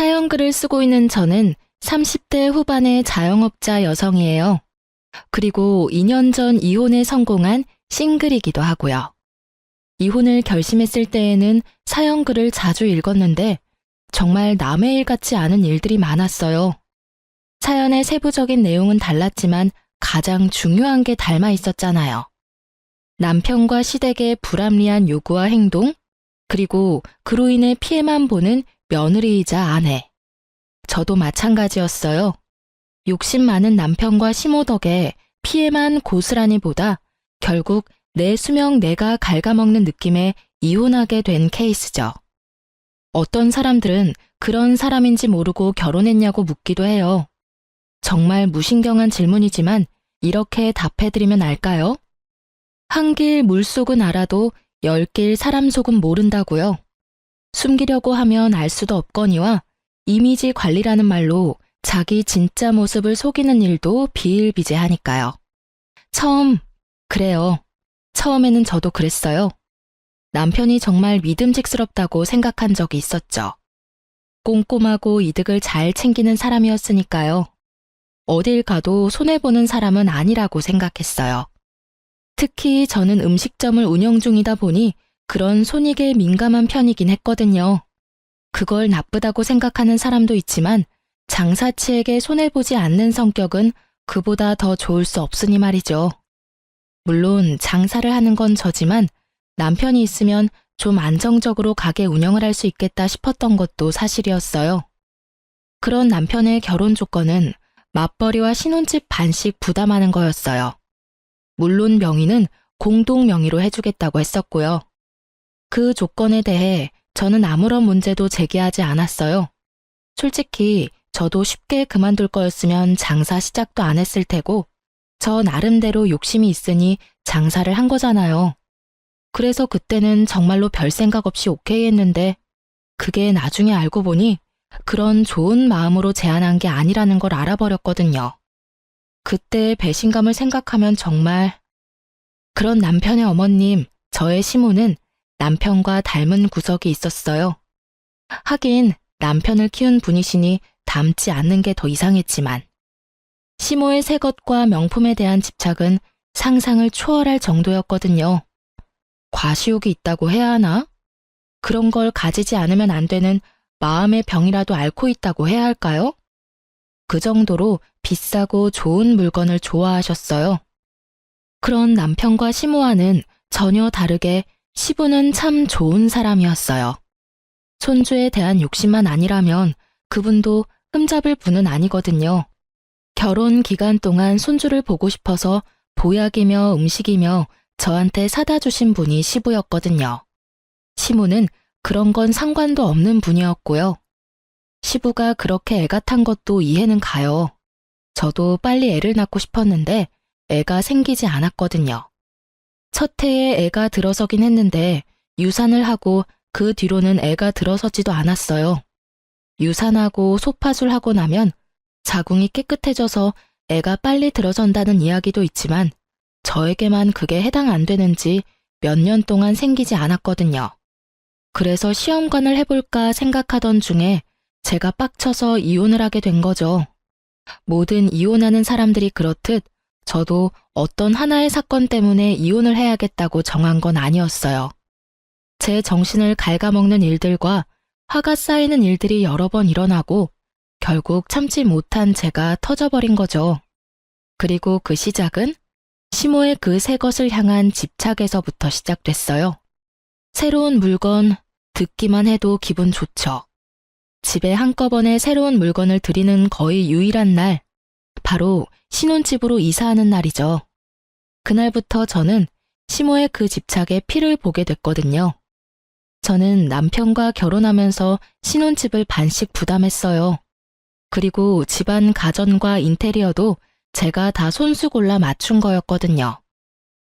사연글을 쓰고 있는 저는 30대 후반의 자영업자 여성이에요. 그리고 2년 전 이혼에 성공한 싱글이기도 하고요. 이혼을 결심했을 때에는 사연글을 자주 읽었는데 정말 남의 일 같지 않은 일들이 많았어요. 사연의 세부적인 내용은 달랐지만 가장 중요한 게 닮아 있었잖아요. 남편과 시댁의 불합리한 요구와 행동, 그리고 그로 인해 피해만 보는 며느리이자 아내. 저도 마찬가지였어요. 욕심 많은 남편과 시모 덕에 피해만 고스란히 보다 결국 내 수명 내가 갉아먹는 느낌에 이혼하게 된 케이스죠. 어떤 사람들은 그런 사람인지 모르고 결혼했냐고 묻기도 해요. 정말 무신경한 질문이지만 이렇게 답해드리면 알까요? 한 길 물속은 알아도 10길 사람 속은 모른다고요. 숨기려고 하면 알 수도 없거니와 이미지 관리라는 말로 자기 진짜 모습을 속이는 일도 비일비재하니까요. 그래요. 처음에는 저도 그랬어요. 남편이 정말 믿음직스럽다고 생각한 적이 있었죠. 꼼꼼하고 이득을 잘 챙기는 사람이었으니까요. 어딜 가도 손해보는 사람은 아니라고 생각했어요. 특히 저는 음식점을 운영 중이다 보니 그런 손익에 민감한 편이긴 했거든요. 그걸 나쁘다고 생각하는 사람도 있지만 장사치에게 손해보지 않는 성격은 그보다 더 좋을 수 없으니 말이죠. 물론 장사를 하는 건 저지만 남편이 있으면 좀 안정적으로 가게 운영을 할 수 있겠다 싶었던 것도 사실이었어요. 그런 남편의 결혼 조건은 맞벌이와 신혼집 반씩 부담하는 거였어요. 물론 명의는 공동 명의로 해주겠다고 했었고요. 그 조건에 대해 저는 아무런 문제도 제기하지 않았어요. 솔직히 저도 쉽게 그만둘 거였으면 장사 시작도 안 했을 테고 저 나름대로 욕심이 있으니 장사를 한 거잖아요. 그래서 그때는 정말로 별 생각 없이 오케이 했는데 그게 나중에 알고 보니 그런 좋은 마음으로 제안한 게 아니라는 걸 알아버렸거든요. 그때의 배신감을 생각하면 정말. 그런 남편의 어머님, 저의 시모는 남편과 닮은 구석이 있었어요. 하긴 남편을 키운 분이시니 닮지 않는 게 더 이상했지만 시모의 새 것과 명품에 대한 집착은 상상을 초월할 정도였거든요. 과시욕이 있다고 해야 하나? 그런 걸 가지지 않으면 안 되는 마음의 병이라도 앓고 있다고 해야 할까요? 그 정도로 비싸고 좋은 물건을 좋아하셨어요. 그런 남편과 시모와는 전혀 다르게 시부는 참 좋은 사람이었어요. 손주에 대한 욕심만 아니라면 그분도 흠잡을 분은 아니거든요. 결혼 기간 동안 손주를 보고 싶어서 보약이며 음식이며 저한테 사다 주신 분이 시부였거든요. 시모는 그런 건 상관도 없는 분이었고요. 시부가 그렇게 애가 탄 것도 이해는 가요. 저도 빨리 애를 낳고 싶었는데 애가 생기지 않았거든요. 첫 해에 애가 들어서긴 했는데 유산을 하고 그 뒤로는 애가 들어서지도 않았어요. 유산하고 소파술하고 나면 자궁이 깨끗해져서 애가 빨리 들어선다는 이야기도 있지만 저에게만 그게 해당 안 되는지 몇 년 동안 생기지 않았거든요. 그래서 시험관을 해볼까 생각하던 중에 제가 빡쳐서 이혼을 하게 된 거죠. 모든 이혼하는 사람들이 그렇듯 저도 어떤 하나의 사건 때문에 이혼을 해야겠다고 정한 건 아니었어요. 제 정신을 갉아먹는 일들과 화가 쌓이는 일들이 여러 번 일어나고 결국 참지 못한 제가 터져버린 거죠. 그리고 그 시작은 시모의 그 새 것을 향한 집착에서부터 시작됐어요. 새로운 물건, 듣기만 해도 기분 좋죠. 집에 한꺼번에 새로운 물건을 들이는 거의 유일한 날, 바로 신혼집으로 이사하는 날이죠. 그날부터 저는 시모의 그 집착에 피를 보게 됐거든요. 저는 남편과 결혼하면서 신혼집을 반씩 부담했어요. 그리고 집안 가전과 인테리어도 제가 다 손수 골라 맞춘 거였거든요.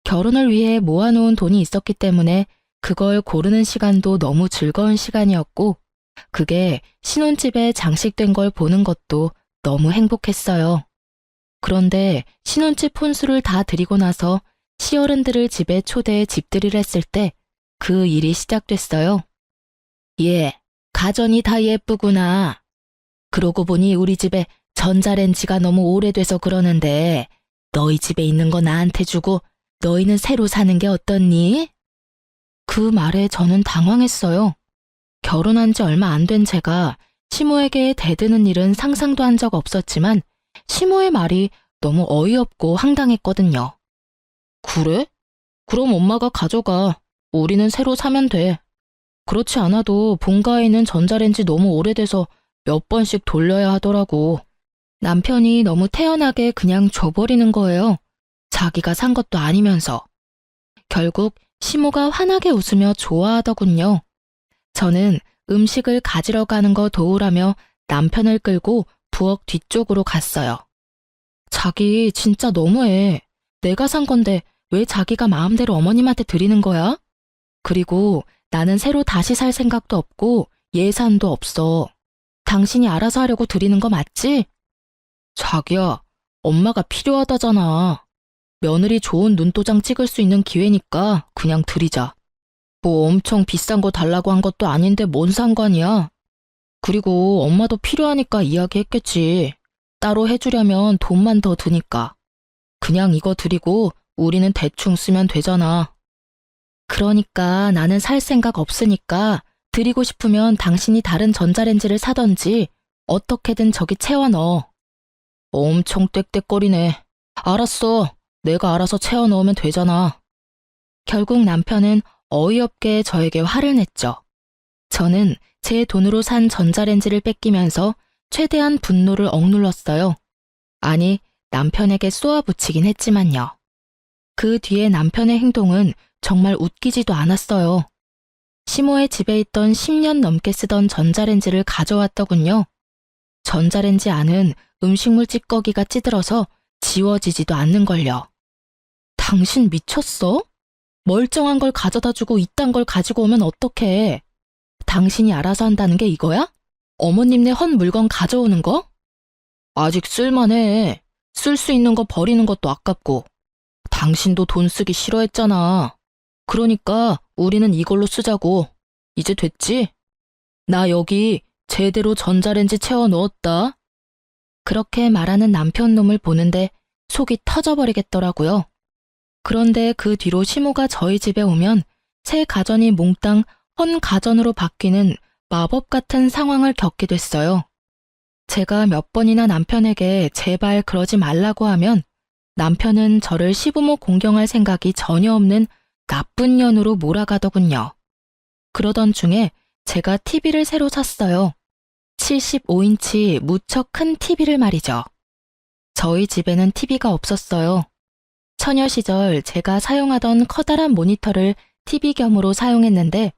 결혼을 위해 모아놓은 돈이 있었기 때문에 그걸 고르는 시간도 너무 즐거운 시간이었고 그게 신혼집에 장식된 걸 보는 것도 너무 행복했어요. 그런데 신혼집 혼수를 다 드리고 나서 시어른들을 집에 초대해 집들이를 했을 때 그 일이 시작됐어요. 예, 가전이 다 예쁘구나. 그러고 보니 우리 집에 전자레인지가 너무 오래돼서 그러는데 너희 집에 있는 거 나한테 주고 너희는 새로 사는 게 어떻니? 그 말에 저는 당황했어요. 결혼한 지 얼마 안 된 제가 시모에게 대드는 일은 상상도 한 적 없었지만 시모의 말이 너무 어이없고 황당했거든요. 그래? 그럼 엄마가 가져가. 우리는 새로 사면 돼. 그렇지 않아도 본가에 있는 전자레인지 너무 오래돼서 몇 번씩 돌려야 하더라고. 남편이 너무 태연하게 그냥 줘버리는 거예요. 자기가 산 것도 아니면서. 결국 시모가 환하게 웃으며 좋아하더군요. 저는 음식을 가지러 가는 거 도우라며 남편을 끌고 부엌 뒤쪽으로 갔어요. 자기 진짜 너무해. 내가 산 건데 왜 자기가 마음대로 어머님한테 드리는 거야? 그리고 나는 새로 다시 살 생각도 없고 예산도 없어. 당신이 알아서 하려고 드리는 거 맞지? 자기야, 엄마가 필요하다잖아. 며느리 좋은 눈도장 찍을 수 있는 기회니까 그냥 드리자. 뭐 엄청 비싼 거 달라고 한 것도 아닌데 뭔 상관이야. 그리고 엄마도 필요하니까 이야기했겠지. 따로 해주려면 돈만 더 드니까. 그냥 이거 드리고 우리는 대충 쓰면 되잖아. 그러니까 나는 살 생각 없으니까 드리고 싶으면 당신이 다른 전자레인지를 사던지 어떻게든 저기 채워 넣어. 엄청 떽떽거리네. 알았어. 내가 알아서 채워 넣으면 되잖아. 결국 남편은 어이없게 저에게 화를 냈죠. 저는 제 돈으로 산 전자레인지를 뺏기면서 최대한 분노를 억눌렀어요. 아니, 남편에게 쏘아붙이긴 했지만요. 그 뒤에 남편의 행동은 정말 웃기지도 않았어요. 시모의 집에 있던 10년 넘게 쓰던 전자레인지를 가져왔더군요. 전자레인지 안은 음식물 찌꺼기가 찌들어서 지워지지도 않는걸요. 당신 미쳤어? 멀쩡한 걸 가져다 주고 이딴 걸 가지고 오면 어떡해? 당신이 알아서 한다는 게 이거야? 어머님네 헌 물건 가져오는 거? 아직 쓸만해. 쓸 수 있는 거 버리는 것도 아깝고. 당신도 돈 쓰기 싫어했잖아. 그러니까 우리는 이걸로 쓰자고. 이제 됐지? 나 여기 제대로 전자레인지 채워 넣었다. 그렇게 말하는 남편 놈을 보는데 속이 터져버리겠더라고요. 그런데 그 뒤로 시모가 저희 집에 오면 새 가전이 몽땅 헌 가전으로 바뀌는 마법 같은 상황을 겪게 됐어요. 제가 몇 번이나 남편에게 제발 그러지 말라고 하면 남편은 저를 시부모 공경할 생각이 전혀 없는 나쁜 년으로 몰아가더군요. 그러던 중에 제가 TV를 새로 샀어요. 75인치 무척 큰 TV를 말이죠. 저희 집에는 TV가 없었어요. 처녀 시절 제가 사용하던 커다란 모니터를 TV 겸으로 사용했는데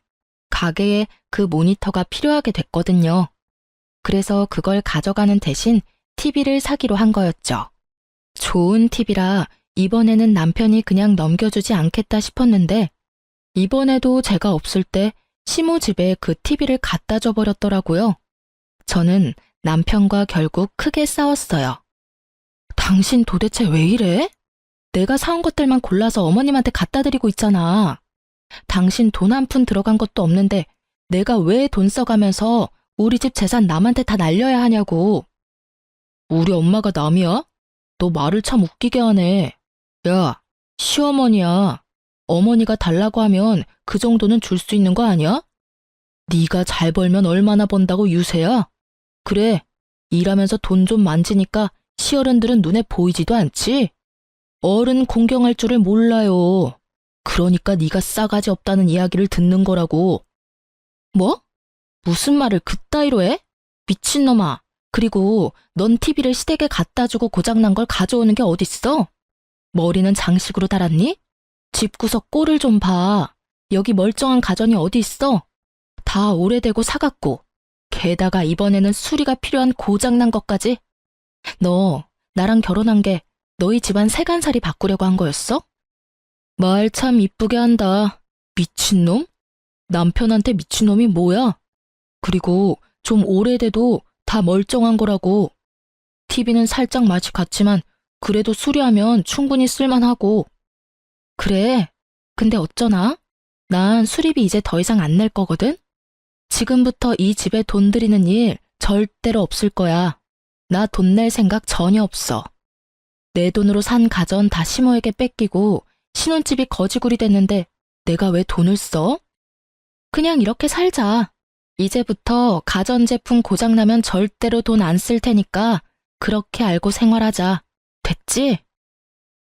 가게에 그 모니터가 필요하게 됐거든요. 그래서 그걸 가져가는 대신 TV를 사기로 한 거였죠. 좋은 TV라 이번에는 남편이 그냥 넘겨주지 않겠다 싶었는데 이번에도 제가 없을 때 시모 집에 그 TV를 갖다 줘 버렸더라고요. 저는 남편과 결국 크게 싸웠어요. 당신 도대체 왜 이래? 내가 사온 것들만 골라서 어머님한테 갖다 드리고 있잖아. 당신 돈 한 푼 들어간 것도 없는데 내가 왜 돈 써가면서 우리 집 재산 남한테 다 날려야 하냐고. 우리 엄마가 남이야? 너 말을 참 웃기게 하네. 야, 시어머니야. 어머니가 달라고 하면 그 정도는 줄 수 있는 거 아니야? 네가 잘 벌면 얼마나 번다고 유세야? 그래, 일하면서 돈 좀 만지니까 시어른들은 눈에 보이지도 않지? 어른 공경할 줄을 몰라요. 그러니까 네가 싸가지 없다는 이야기를 듣는 거라고. 뭐? 무슨 말을 그따위로 해? 미친놈아. 그리고 넌 TV를 시댁에 갖다 주고 고장난 걸 가져오는 게 어딨어? 머리는 장식으로 달았니? 집구석 꼴을 좀 봐. 여기 멀쩡한 가전이 어디 있어? 다 오래되고 사갔고. 게다가 이번에는 수리가 필요한 고장난 것까지. 너 나랑 결혼한 게 너희 집안 세간살이 바꾸려고 한 거였어? 말 참 이쁘게 한다. 미친놈? 남편한테 미친놈이 뭐야? 그리고 좀 오래돼도 다 멀쩡한 거라고. TV는 살짝 맛이 갔지만 그래도 수리하면 충분히 쓸만하고. 그래, 근데 어쩌나? 난 수리비 이제 더 이상 안 낼 거거든? 지금부터 이 집에 돈 들이는 일 절대로 없을 거야. 나 돈 낼 생각 전혀 없어. 내 돈으로 산 가전 다 시모에게 뺏기고 신혼집이 거지굴이 됐는데 내가 왜 돈을 써? 그냥 이렇게 살자. 이제부터 가전제품 고장나면 절대로 돈 안 쓸 테니까 그렇게 알고 생활하자. 됐지?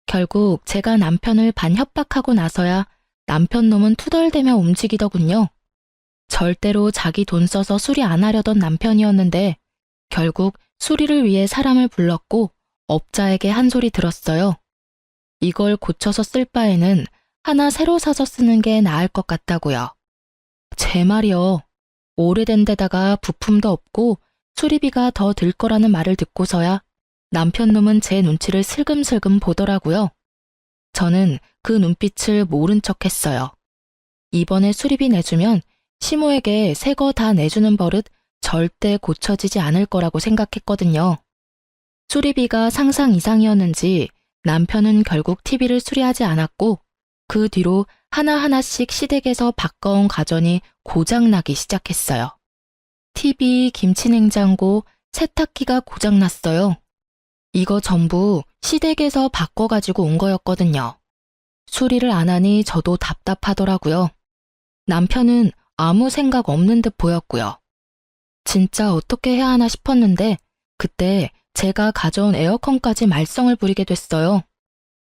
결국 제가 남편을 반협박하고 나서야 남편 놈은 투덜대며 움직이더군요. 절대로 자기 돈 써서 수리 안 하려던 남편이었는데 결국 수리를 위해 사람을 불렀고 업자에게 한 소리 들었어요. 이걸 고쳐서 쓸 바에는 하나 새로 사서 쓰는 게 나을 것 같다고요. 제 말이요. 오래된 데다가 부품도 없고 수리비가 더 들 거라는 말을 듣고서야 남편 놈은 제 눈치를 슬금슬금 보더라고요. 저는 그 눈빛을 모른 척 했어요. 이번에 수리비 내주면 시모에게 새 거 다 내주는 버릇 절대 고쳐지지 않을 거라고 생각했거든요. 수리비가 상상 이상이었는지 남편은 결국 TV를 수리하지 않았고 그 뒤로 하나하나씩 시댁에서 바꿔온 가전이 고장나기 시작했어요. TV, 김치냉장고, 세탁기가 고장났어요. 이거 전부 시댁에서 바꿔가지고 온 거였거든요. 수리를 안 하니 저도 답답하더라고요. 남편은 아무 생각 없는 듯 보였고요. 진짜 어떻게 해야 하나 싶었는데 그때 제가 가져온 에어컨까지 말썽을 부리게 됐어요.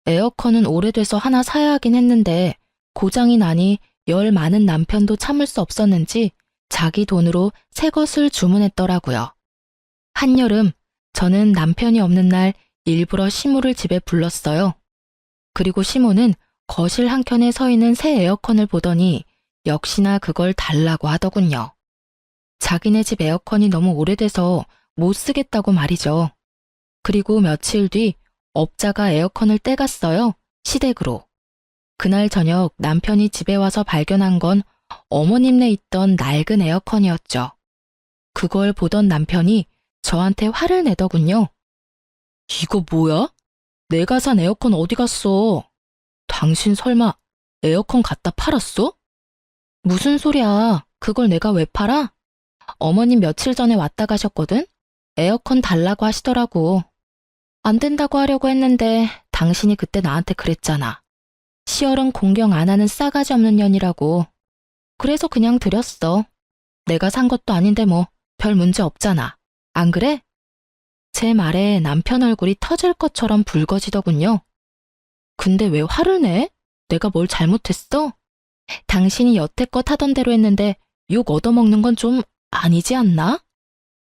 에어컨은 오래돼서 하나 사야 하긴 했는데 고장이 나니 열 많은 남편도 참을 수 없었는지 자기 돈으로 새 것을 주문했더라고요. 한여름 저는 남편이 없는 날 일부러 시모를 집에 불렀어요. 그리고 시모는 거실 한켠에 서 있는 새 에어컨을 보더니 역시나 그걸 달라고 하더군요. 자기네 집 에어컨이 너무 오래돼서 못 쓰겠다고 말이죠. 그리고 며칠 뒤 업자가 에어컨을 떼갔어요. 시댁으로. 그날 저녁 남편이 집에 와서 발견한 건 어머님네 있던 낡은 에어컨이었죠. 그걸 보던 남편이 저한테 화를 내더군요. 이거 뭐야? 내가 산 에어컨 어디 갔어? 당신 설마 에어컨 갖다 팔았어? 무슨 소리야? 그걸 내가 왜 팔아? 어머님 며칠 전에 왔다 가셨거든? 에어컨 달라고 하시더라고. 안 된다고 하려고 했는데 당신이 그때 나한테 그랬잖아. 시어른 공경 안 하는 싸가지 없는 년이라고. 그래서 그냥 드렸어. 내가 산 것도 아닌데 뭐 별 문제 없잖아. 안 그래? 제 말에 남편 얼굴이 터질 것처럼 붉어지더군요. 근데 왜 화를 내? 내가 뭘 잘못했어? 당신이 여태껏 하던 대로 했는데 욕 얻어먹는 건 좀 아니지 않나?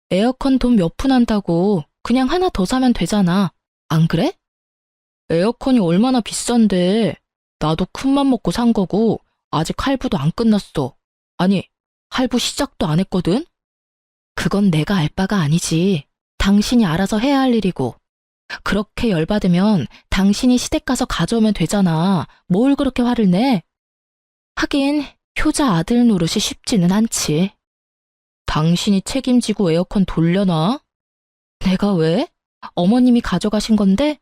에어컨 돈 몇 푼 한다고 그냥 하나 더 사면 되잖아. 안 그래? 에어컨이 얼마나 비싼데. 나도 큰맘 먹고 산 거고 아직 할부도 안 끝났어. 아니, 할부 시작도 안 했거든? 그건 내가 알 바가 아니지. 당신이 알아서 해야 할 일이고. 그렇게 열받으면 당신이 시댁 가서 가져오면 되잖아. 뭘 그렇게 화를 내? 하긴 효자 아들 노릇이 쉽지는 않지. 당신이 책임지고 에어컨 돌려놔? 내가 왜? 어머님이 가져가신 건데?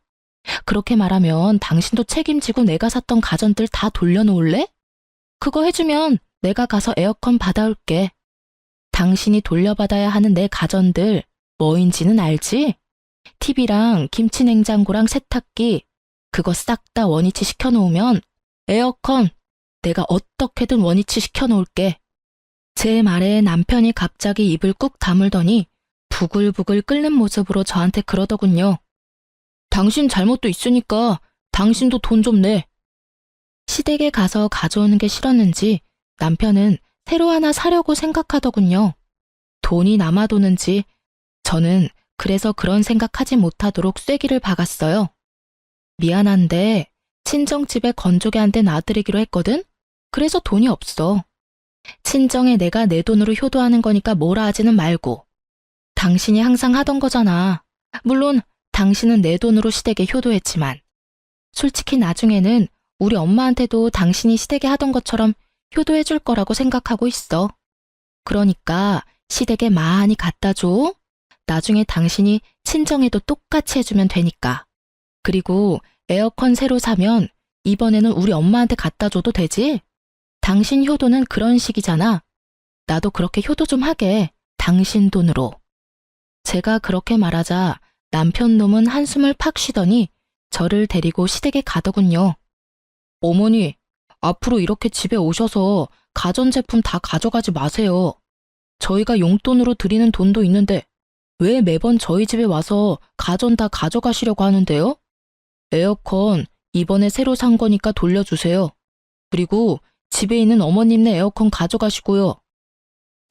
그렇게 말하면 당신도 책임지고 내가 샀던 가전들 다 돌려놓을래? 그거 해주면 내가 가서 에어컨 받아올게. 당신이 돌려받아야 하는 내 가전들 뭐인지는 알지? TV랑 김치냉장고랑 세탁기 그거 싹 다 원위치 시켜놓으면 에어컨 내가 어떻게든 원위치 시켜놓을게. 제 말에 남편이 갑자기 입을 꾹 다물더니 부글부글 끓는 모습으로 저한테 그러더군요. 당신 잘못도 있으니까 당신도 돈 좀 내. 시댁에 가서 가져오는 게 싫었는지 남편은 새로 하나 사려고 생각하더군요. 돈이 남아도는지 저는 그래서 그런 생각하지 못하도록 쐐기를 박았어요. 미안한데 친정집에 건조기 한 대 놔드리기로 했거든? 그래서 돈이 없어. 친정에 내가 내 돈으로 효도하는 거니까 뭐라 하지는 말고. 당신이 항상 하던 거잖아. 물론 당신은 내 돈으로 시댁에 효도했지만 솔직히 나중에는 우리 엄마한테도 당신이 시댁에 하던 것처럼 효도해 줄 거라고 생각하고 있어. 그러니까 시댁에 많이 갖다 줘. 나중에 당신이 친정에도 똑같이 해주면 되니까. 그리고 에어컨 새로 사면 이번에는 우리 엄마한테 갖다 줘도 되지? 당신 효도는 그런 식이잖아. 나도 그렇게 효도 좀 하게. 당신 돈으로. 제가 그렇게 말하자 남편 놈은 한숨을 팍 쉬더니 저를 데리고 시댁에 가더군요. 어머니, 앞으로 이렇게 집에 오셔서 가전제품 다 가져가지 마세요. 저희가 용돈으로 드리는 돈도 있는데 왜 매번 저희 집에 와서 가전 다 가져가시려고 하는데요? 에어컨 이번에 새로 산 거니까 돌려주세요. 그리고 집에 있는 어머님네 에어컨 가져가시고요.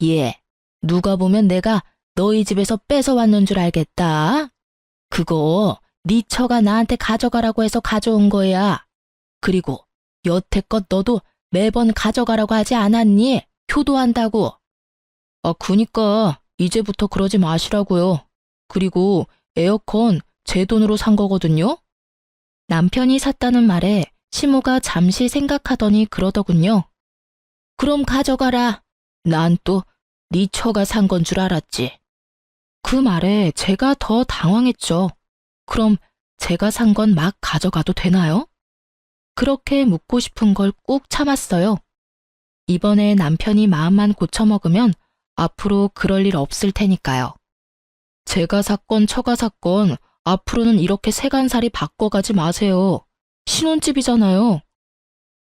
예, 누가 보면 내가 너희 집에서 뺏어왔는 줄 알겠다. 그거 네 처가 나한테 가져가라고 해서 가져온 거야. 그리고 여태껏 너도 매번 가져가라고 하지 않았니? 효도한다고. 아, 그니까 이제부터 그러지 마시라고요. 그리고 에어컨 제 돈으로 산 거거든요. 남편이 샀다는 말에 시모가 잠시 생각하더니 그러더군요. 그럼 가져가라. 난 또 네 처가 산 건 줄 알았지. 그 말에 제가 더 당황했죠. 그럼 제가 산 건 막 가져가도 되나요? 그렇게 묻고 싶은 걸 꾹 참았어요. 이번에 남편이 마음만 고쳐먹으면 앞으로 그럴 일 없을 테니까요. 제가 샀건 처가 샀건 앞으로는 이렇게 세간살이 바꿔가지 마세요. 신혼집이잖아요.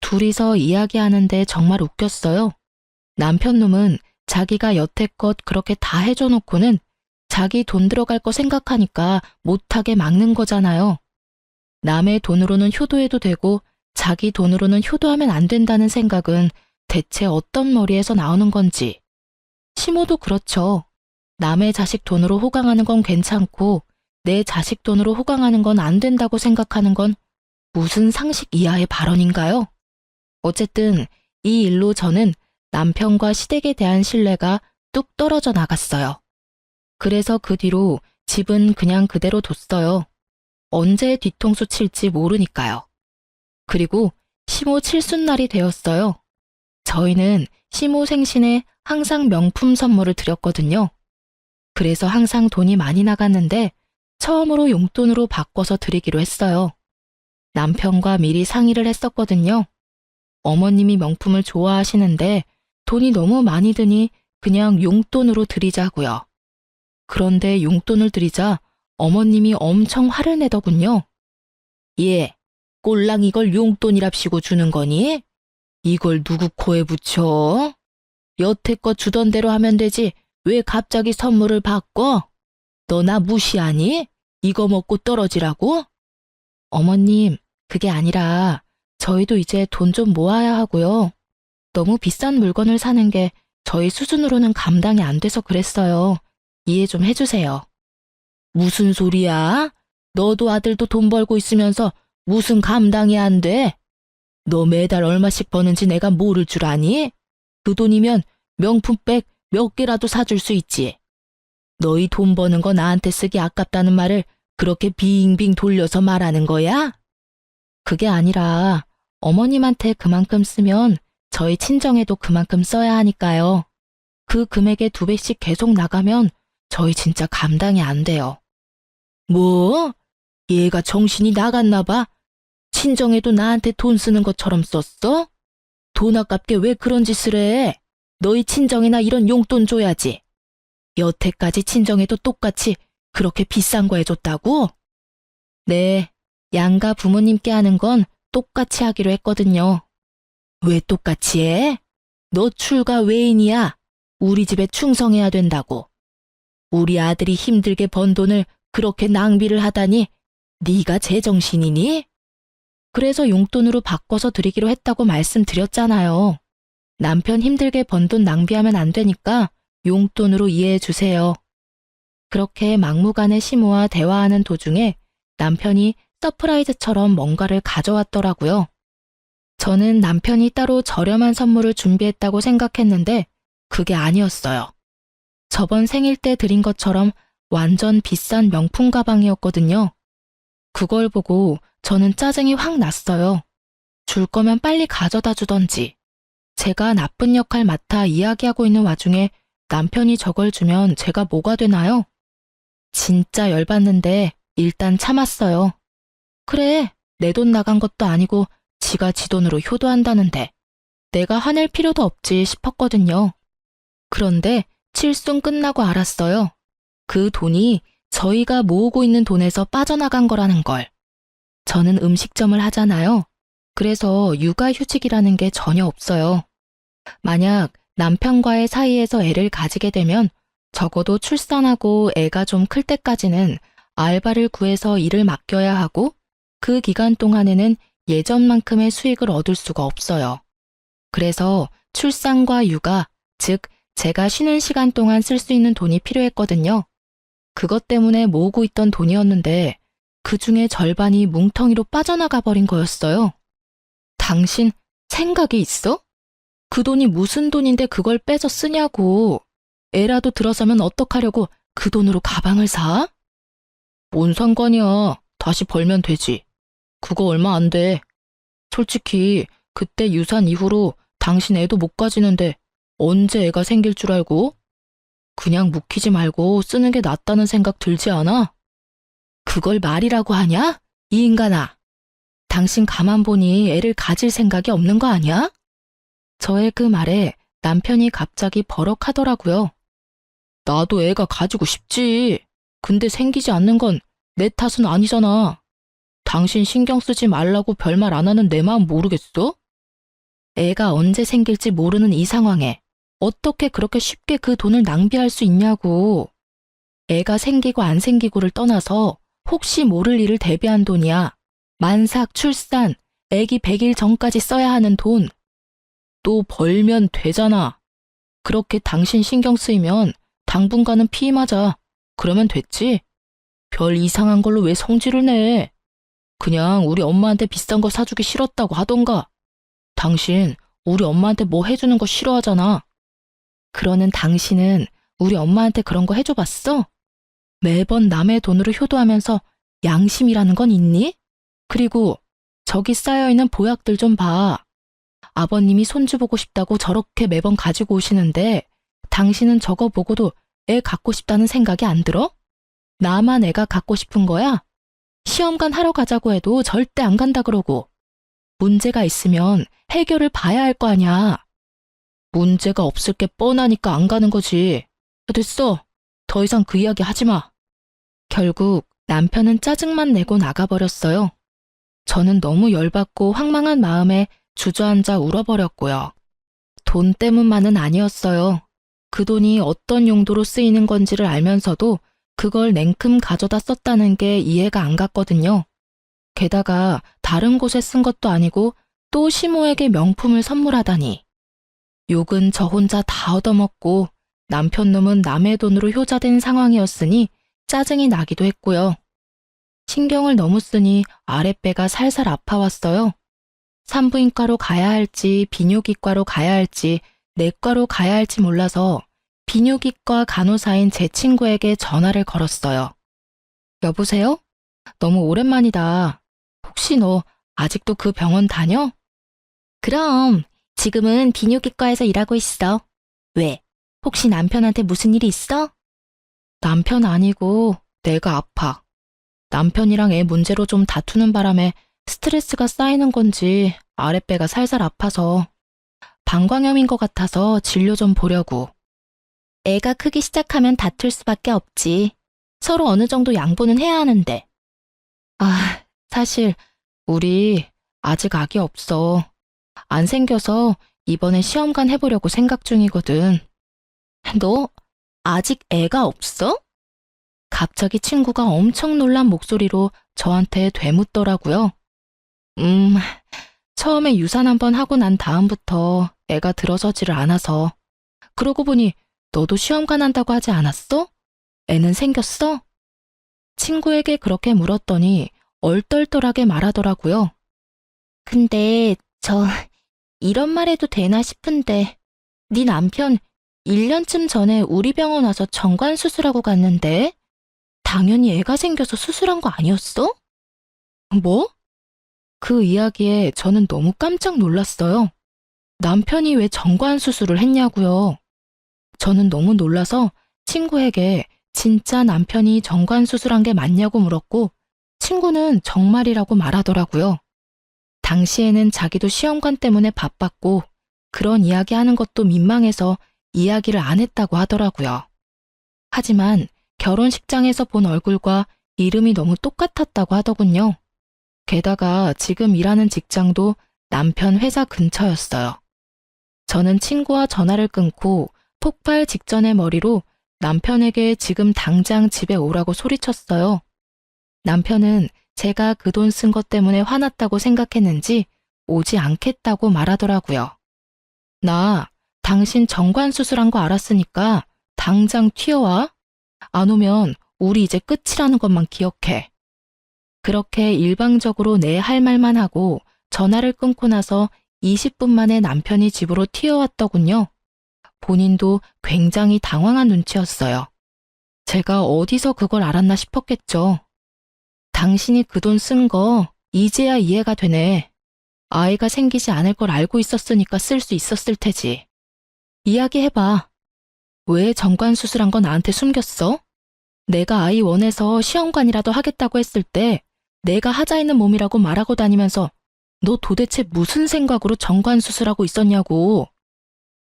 둘이서 이야기하는데 정말 웃겼어요. 남편 놈은 자기가 여태껏 그렇게 다 해줘놓고는 자기 돈 들어갈 거 생각하니까 못하게 막는 거잖아요. 남의 돈으로는 효도해도 되고 자기 돈으로는 효도하면 안 된다는 생각은 대체 어떤 머리에서 나오는 건지. 시모도 그렇죠. 남의 자식 돈으로 호강하는 건 괜찮고 내 자식 돈으로 호강하는 건 안 된다고 생각하는 건 무슨 상식 이하의 발언인가요? 어쨌든 이 일로 저는 남편과 시댁에 대한 신뢰가 뚝 떨어져 나갔어요. 그래서 그 뒤로 집은 그냥 그대로 뒀어요. 언제 뒤통수 칠지 모르니까요. 그리고 시모 칠순날이 되었어요. 저희는 시모 생신에 항상 명품 선물을 드렸거든요. 그래서 항상 돈이 많이 나갔는데 처음으로 용돈으로 바꿔서 드리기로 했어요. 남편과 미리 상의를 했었거든요. 어머님이 명품을 좋아하시는데 돈이 너무 많이 드니 그냥 용돈으로 드리자고요. 그런데 용돈을 드리자 어머님이 엄청 화를 내더군요. 예, 꼴랑 이걸 용돈이랍시고 주는 거니? 이걸 누구 코에 붙여? 여태껏 주던 대로 하면 되지 왜 갑자기 선물을 바꿔? 너 나 무시하니? 이거 먹고 떨어지라고? 어머님, 그게 아니라 저희도 이제 돈 좀 모아야 하고요. 너무 비싼 물건을 사는 게 저희 수준으로는 감당이 안 돼서 그랬어요. 이해 좀 해주세요. 무슨 소리야? 너도 아들도 돈 벌고 있으면서 무슨 감당이 안 돼? 너 매달 얼마씩 버는지 내가 모를 줄 아니? 그 돈이면 명품백 몇 개라도 사줄 수 있지. 너희 돈 버는 거 나한테 쓰기 아깝다는 말을 그렇게 빙빙 돌려서 말하는 거야? 그게 아니라 어머님한테 그만큼 쓰면 저희 친정에도 그만큼 써야 하니까요. 그 금액의 2배씩 계속 나가면 저희 진짜 감당이 안 돼요. 뭐? 얘가 정신이 나갔나 봐. 친정에도 나한테 돈 쓰는 것처럼 썼어? 돈 아깝게 왜 그런 짓을 해? 너희 친정이나 이런 용돈 줘야지. 여태까지 친정에도 똑같이 그렇게 비싼 거 해줬다고? 네, 양가 부모님께 하는 건 똑같이 하기로 했거든요. 왜 똑같이 해? 너 출가 외인이야. 우리 집에 충성해야 된다고. 우리 아들이 힘들게 번 돈을 그렇게 낭비를 하다니 네가 제정신이니? 그래서 용돈으로 바꿔서 드리기로 했다고 말씀드렸잖아요. 남편 힘들게 번 돈 낭비하면 안 되니까 용돈으로 이해해 주세요. 그렇게 막무가내 시모와 대화하는 도중에 남편이 서프라이즈처럼 뭔가를 가져왔더라고요. 저는 남편이 따로 저렴한 선물을 준비했다고 생각했는데 그게 아니었어요. 저번 생일 때 드린 것처럼 완전 비싼 명품 가방이었거든요. 그걸 보고 저는 짜증이 확 났어요. 줄 거면 빨리 가져다 주던지. 제가 나쁜 역할 맡아 이야기하고 있는 와중에 남편이 저걸 주면 제가 뭐가 되나요? 진짜 열받는데 일단 참았어요. 그래, 내 돈 나간 것도 아니고 지가 지 돈으로 효도한다는데 내가 화낼 필요도 없지 싶었거든요. 그런데 칠순 끝나고 알았어요. 그 돈이 저희가 모으고 있는 돈에서 빠져나간 거라는 걸. 저는 음식점을 하잖아요. 그래서 육아휴직이라는 게 전혀 없어요. 만약 남편과의 사이에서 애를 가지게 되면 적어도 출산하고 애가 좀 클 때까지는 알바를 구해서 일을 맡겨야 하고 그 기간 동안에는 예전만큼의 수익을 얻을 수가 없어요. 그래서 출산과 육아, 즉 제가 쉬는 시간 동안 쓸 수 있는 돈이 필요했거든요. 그것 때문에 모으고 있던 돈이었는데 그 중에 절반이 뭉텅이로 빠져나가 버린 거였어요. 당신 생각이 있어? 그 돈이 무슨 돈인데 그걸 빼서 쓰냐고. 애라도 들어서면 어떡하려고 그 돈으로 가방을 사? 뭔 상관이야. 다시 벌면 되지. 그거 얼마 안 돼. 솔직히 그때 유산 이후로 당신 애도 못 가지는데 언제 애가 생길 줄 알고? 그냥 묵히지 말고 쓰는 게 낫다는 생각 들지 않아? 그걸 말이라고 하냐? 이 인간아. 당신 가만 보니 애를 가질 생각이 없는 거 아니야? 저의 그 말에 남편이 갑자기 버럭하더라고요. 나도 애가 가지고 싶지. 근데 생기지 않는 건 내 탓은 아니잖아. 당신 신경 쓰지 말라고 별말 안 하는 내 마음 모르겠어? 애가 언제 생길지 모르는 이 상황에 어떻게 그렇게 쉽게 그 돈을 낭비할 수 있냐고. 애가 생기고 안 생기고를 떠나서 혹시 모를 일을 대비한 돈이야. 만삭, 출산, 애기 100일 전까지 써야 하는 돈. 또 벌면 되잖아. 그렇게 당신 신경 쓰이면 당분간은 피임하자. 그러면 됐지? 별 이상한 걸로 왜 성질을 내? 그냥 우리 엄마한테 비싼 거 사주기 싫었다고 하던가. 당신 우리 엄마한테 뭐 해주는 거 싫어하잖아. 그러는 당신은 우리 엄마한테 그런 거 해줘봤어? 매번 남의 돈으로 효도하면서 양심이라는 건 있니? 그리고 저기 쌓여있는 보약들 좀 봐. 아버님이 손주 보고 싶다고 저렇게 매번 가지고 오시는데 당신은 저거 보고도 애 갖고 싶다는 생각이 안 들어? 나만 애가 갖고 싶은 거야? 시험관 하러 가자고 해도 절대 안 간다 그러고. 문제가 있으면 해결을 봐야 할 거 아냐. 문제가 없을 게 뻔하니까 안 가는 거지. 됐어. 더 이상 그 이야기 하지 마. 결국 남편은 짜증만 내고 나가버렸어요. 저는 너무 열받고 황망한 마음에 주저앉아 울어버렸고요. 돈 때문만은 아니었어요. 그 돈이 어떤 용도로 쓰이는 건지를 알면서도 그걸 냉큼 가져다 썼다는 게 이해가 안 갔거든요. 게다가 다른 곳에 쓴 것도 아니고 또 시모에게 명품을 선물하다니. 욕은 저 혼자 다 얻어먹고 남편 놈은 남의 돈으로 효자된 상황이었으니 짜증이 나기도 했고요. 신경을 너무 쓰니 아랫배가 살살 아파왔어요. 산부인과로 가야 할지 비뇨기과로 가야 할지 내과로 가야 할지 몰라서 비뇨기과 간호사인 제 친구에게 전화를 걸었어요. 여보세요? 너무 오랜만이다. 혹시 너 아직도 그 병원 다녀? 그럼 지금은 비뇨기과에서 일하고 있어. 왜? 혹시 남편한테 무슨 일이 있어? 남편 아니고 내가 아파. 남편이랑 애 문제로 좀 다투는 바람에 스트레스가 쌓이는 건지 아랫배가 살살 아파서 방광염인 것 같아서 진료 좀 보려고. 애가 크기 시작하면 다툴 수밖에 없지. 서로 어느 정도 양보는 해야 하는데. 사실 우리 아직 아기 없어. 안 생겨서 이번에 시험관 해보려고 생각 중이거든. 너 아직 애가 없어? 갑자기 친구가 엄청 놀란 목소리로 저한테 되묻더라고요. 처음에 유산 한번 하고 난 다음부터 애가 들어서지를 않아서. 그러고 보니 너도 시험관 한다고 하지 않았어? 애는 생겼어? 친구에게 그렇게 물었더니 얼떨떨하게 말하더라고요. 근데 이런 말 해도 되나 싶은데 네 남편 1년쯤 전에 우리 병원 와서 정관 수술하고 갔는데 당연히 애가 생겨서 수술한 거 아니었어? 뭐? 그 이야기에 저는 너무 깜짝 놀랐어요. 남편이 왜 정관 수술을 했냐고요. 저는 너무 놀라서 친구에게 진짜 남편이 정관 수술한 게 맞냐고 물었고 친구는 정말이라고 말하더라고요. 당시에는 자기도 시험관 때문에 바빴고 그런 이야기하는 것도 민망해서 이야기를 안 했다고 하더라고요. 하지만 결혼식장에서 본 얼굴과 이름이 너무 똑같았다고 하더군요. 게다가 지금 일하는 직장도 남편 회사 근처였어요. 저는 친구와 전화를 끊고 폭발 직전의 머리로 남편에게 지금 당장 집에 오라고 소리쳤어요. 남편은 제가 그 돈 쓴 것 때문에 화났다고 생각했는지 오지 않겠다고 말하더라고요. 나 당신 정관 수술한 거 알았으니까 당장 튀어와. 안 오면 우리 이제 끝이라는 것만 기억해. 그렇게 일방적으로 내 할 말만 하고 전화를 끊고 나서 20분 만에 남편이 집으로 튀어왔더군요. 본인도 굉장히 당황한 눈치였어요. 제가 어디서 그걸 알았나 싶었겠죠. 당신이 그 돈 쓴 거 이제야 이해가 되네. 아이가 생기지 않을 걸 알고 있었으니까 쓸 수 있었을 테지. 이야기해봐. 왜 정관 수술한 거 나한테 숨겼어? 내가 아이 원해서 시험관이라도 하겠다고 했을 때 내가 하자 있는 몸이라고 말하고 다니면서 너 도대체 무슨 생각으로 정관 수술하고 있었냐고.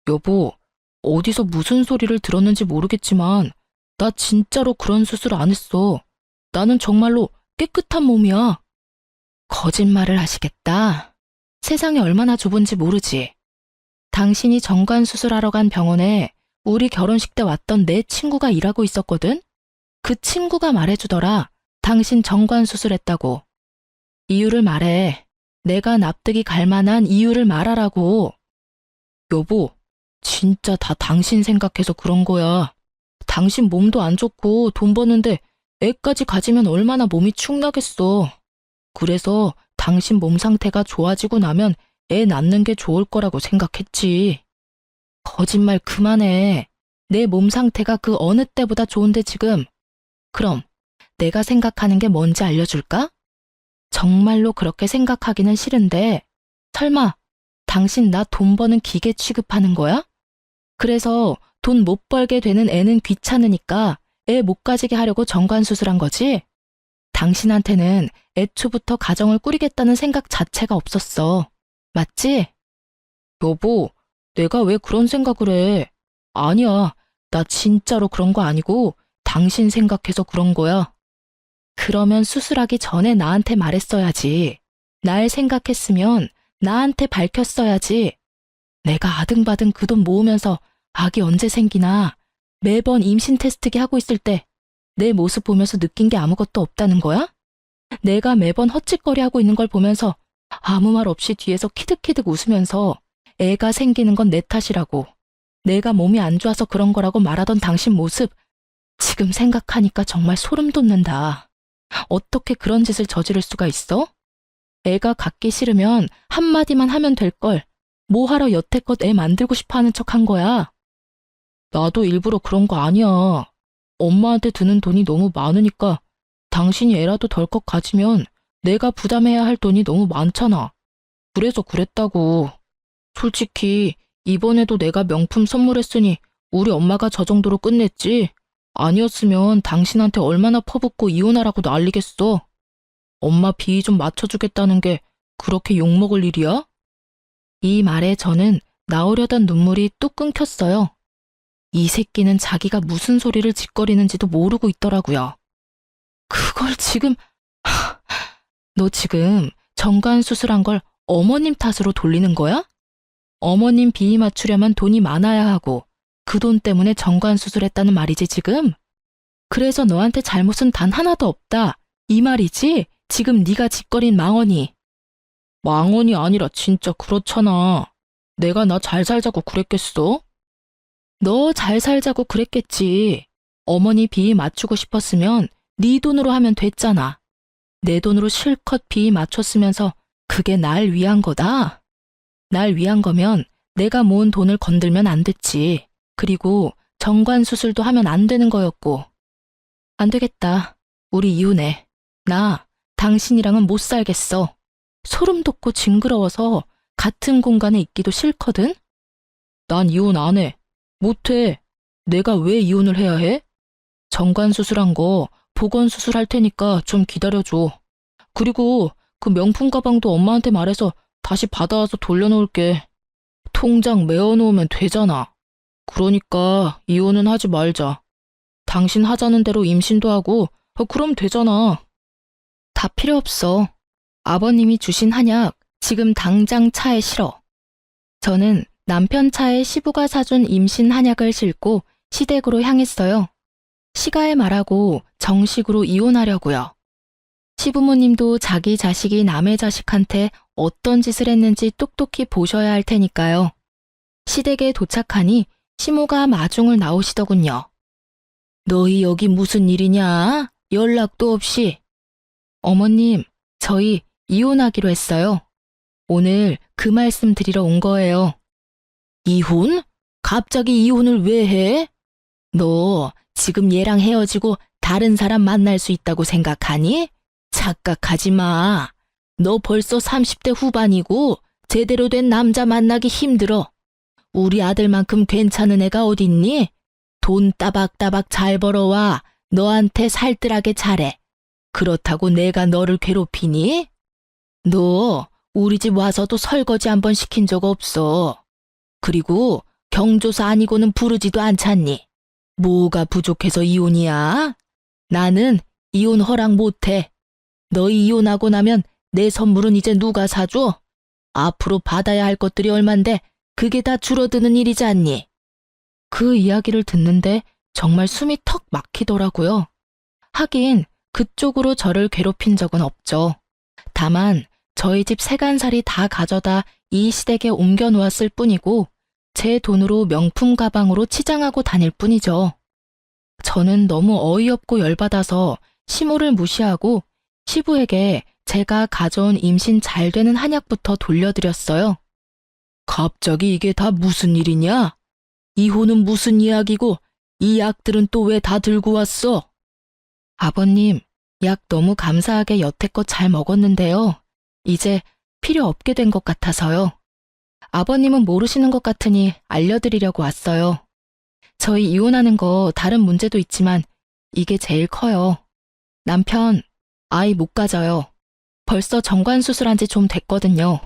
여보, 어디서 무슨 소리를 들었는지 모르겠지만 나 진짜로 그런 수술 안 했어. 나는 정말로 깨끗한 몸이야. 거짓말을 하시겠다. 세상이 얼마나 좁은지 모르지. 당신이 정관 수술하러 간 병원에 우리 결혼식 때 왔던 내 친구가 일하고 있었거든? 그 친구가 말해주더라. 당신 정관 수술했다고. 이유를 말해. 내가 납득이 갈 만한 이유를 말하라고. 여보, 진짜 다 당신 생각해서 그런 거야. 당신 몸도 안 좋고 돈 버는데 애까지 가지면 얼마나 몸이 축나겠어. 그래서 당신 몸 상태가 좋아지고 나면 애 낳는 게 좋을 거라고 생각했지. 거짓말 그만해. 내 몸 상태가 그 어느 때보다 좋은데 지금. 그럼 내가 생각하는 게 뭔지 알려줄까? 정말로 그렇게 생각하기는 싫은데 설마 당신 나 돈 버는 기계 취급하는 거야? 그래서 돈 못 벌게 되는 애는 귀찮으니까 애 못 가지게 하려고 정관 수술한 거지? 당신한테는 애초부터 가정을 꾸리겠다는 생각 자체가 없었어. 맞지? 여보, 내가 왜 그런 생각을 해? 아니야, 나 진짜로 그런 거 아니고 당신 생각해서 그런 거야. 그러면 수술하기 전에 나한테 말했어야지. 날 생각했으면 나한테 밝혔어야지. 내가 아등바등 그 돈 모으면서 아기 언제 생기나 매번 임신 테스트기 하고 있을 때 내 모습 보면서 느낀 게 아무것도 없다는 거야? 내가 매번 헛짓거리하고 있는 걸 보면서 아무 말 없이 뒤에서 키득키득 웃으면서 애가 생기는 건 내 탓이라고, 내가 몸이 안 좋아서 그런 거라고 말하던 당신 모습 지금 생각하니까 정말 소름 돋는다. 어떻게 그런 짓을 저지를 수가 있어? 애가 갖기 싫으면 한마디만 하면 될 걸. 뭐하러 여태껏 애 만들고 싶어 하는 척 한 거야? 나도 일부러 그런 거 아니야. 엄마한테 드는 돈이 너무 많으니까 당신이 애라도 덜컥 가지면 내가 부담해야 할 돈이 너무 많잖아. 그래서 그랬다고. 솔직히 이번에도 내가 명품 선물했으니 우리 엄마가 저 정도로 끝냈지. 아니었으면 당신한테 얼마나 퍼붓고 이혼하라고 난리겠어. 엄마 비위 좀 맞춰주겠다는 게 그렇게 욕먹을 일이야? 이 말에 저는 나오려던 눈물이 뚝 끊겼어요. 이 새끼는 자기가 무슨 소리를 짓거리는지도 모르고 있더라고요. 그걸 지금... 너 지금 정관 수술한 걸 어머님 탓으로 돌리는 거야? 어머님 비위 맞추려면 돈이 많아야 하고 그 돈 때문에 정관 수술했다는 말이지 지금? 그래서 너한테 잘못은 단 하나도 없다. 이 말이지? 지금 네가 짓거린 망언이. 망언이 아니라 진짜 그렇잖아. 내가 나 잘 살자고 그랬겠어? 너 잘 살자고 그랬겠지. 어머니 비위 맞추고 싶었으면 네 돈으로 하면 됐잖아. 내 돈으로 실컷 비위 맞췄으면서 그게 날 위한 거다? 날 위한 거면 내가 모은 돈을 건들면 안 됐지. 그리고 정관 수술도 하면 안 되는 거였고. 안 되겠다. 우리 이혼해. 나 당신이랑은 못 살겠어. 소름 돋고 징그러워서 같은 공간에 있기도 싫거든? 난 이혼 안 해. 못 해. 내가 왜 이혼을 해야 해? 정관 수술한 거 보건 수술할 테니까 좀 기다려줘. 그리고 그 명품 가방도 엄마한테 말해서 다시 받아와서 돌려놓을게. 통장 메어놓으면 되잖아. 그러니까 이혼은 하지 말자. 당신 하자는 대로 임신도 하고 그럼 되잖아. 다 필요 없어. 아버님이 주신 한약 지금 당장 차에 실어. 저는 남편 차에 시부가 사준 임신 한약을 싣고 시댁으로 향했어요. 시가에 말하고 정식으로 이혼하려고요. 시부모님도 자기 자식이 남의 자식한테 어떤 짓을 했는지 똑똑히 보셔야 할 테니까요. 시댁에 도착하니 시모가 마중을 나오시더군요. 너희 여기 무슨 일이냐? 연락도 없이. 어머님, 저희 이혼하기로 했어요. 오늘 그 말씀 드리러 온 거예요. 이혼? 갑자기 이혼을 왜 해? 너 지금 얘랑 헤어지고 다른 사람 만날 수 있다고 생각하니? 착각하지 마. 너 벌써 30대 후반이고 제대로 된 남자 만나기 힘들어. 우리 아들만큼 괜찮은 애가 어딨니? 돈 따박따박 잘 벌어와 너한테 살뜰하게 잘해. 그렇다고 내가 너를 괴롭히니? 너 우리 집 와서도 설거지 한 번 시킨 적 없어. 그리고 경조사 아니고는 부르지도 않잖니. 뭐가 부족해서 이혼이야? 나는 이혼 허락 못해. 너희 이혼하고 나면 내 선물은 이제 누가 사줘? 앞으로 받아야 할 것들이 얼만데 그게 다 줄어드는 일이지 않니? 그 이야기를 듣는데 정말 숨이 턱 막히더라고요. 하긴 그쪽으로 저를 괴롭힌 적은 없죠. 다만 저희 집 세간살이 다 가져다 이 시댁에 옮겨 놓았을 뿐이고 제 돈으로 명품 가방으로 치장하고 다닐 뿐이죠. 저는 너무 어이없고 열받아서 시모를 무시하고 시부에게 제가 가져온 임신 잘 되는 한약부터 돌려드렸어요. 갑자기 이게 다 무슨 일이냐? 이혼은 무슨 이야기고 이 약들은 또 왜 다 들고 왔어? 아버님, 약 너무 감사하게 여태껏 잘 먹었는데요. 이제 필요 없게 된 것 같아서요. 아버님은 모르시는 것 같으니 알려드리려고 왔어요. 저희 이혼하는 거 다른 문제도 있지만 이게 제일 커요. 남편, 아이 못 가져요. 벌써 정관 수술한 지 좀 됐거든요.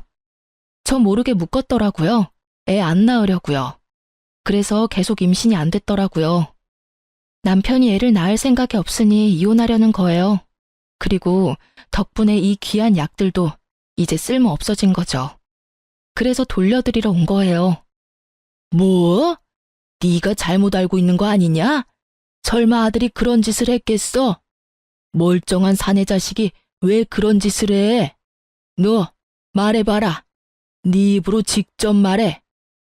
저 모르게 묶었더라고요. 애 안 낳으려고요. 그래서 계속 임신이 안 됐더라고요. 남편이 애를 낳을 생각이 없으니 이혼하려는 거예요. 그리고 덕분에 이 귀한 약들도 이제 쓸모 없어진 거죠. 그래서 돌려드리러 온 거예요. 뭐? 네가 잘못 알고 있는 거 아니냐? 설마 아들이 그런 짓을 했겠어? 멀쩡한 사내 자식이 왜 그런 짓을 해? 너 말해봐라. 네 입으로 직접 말해.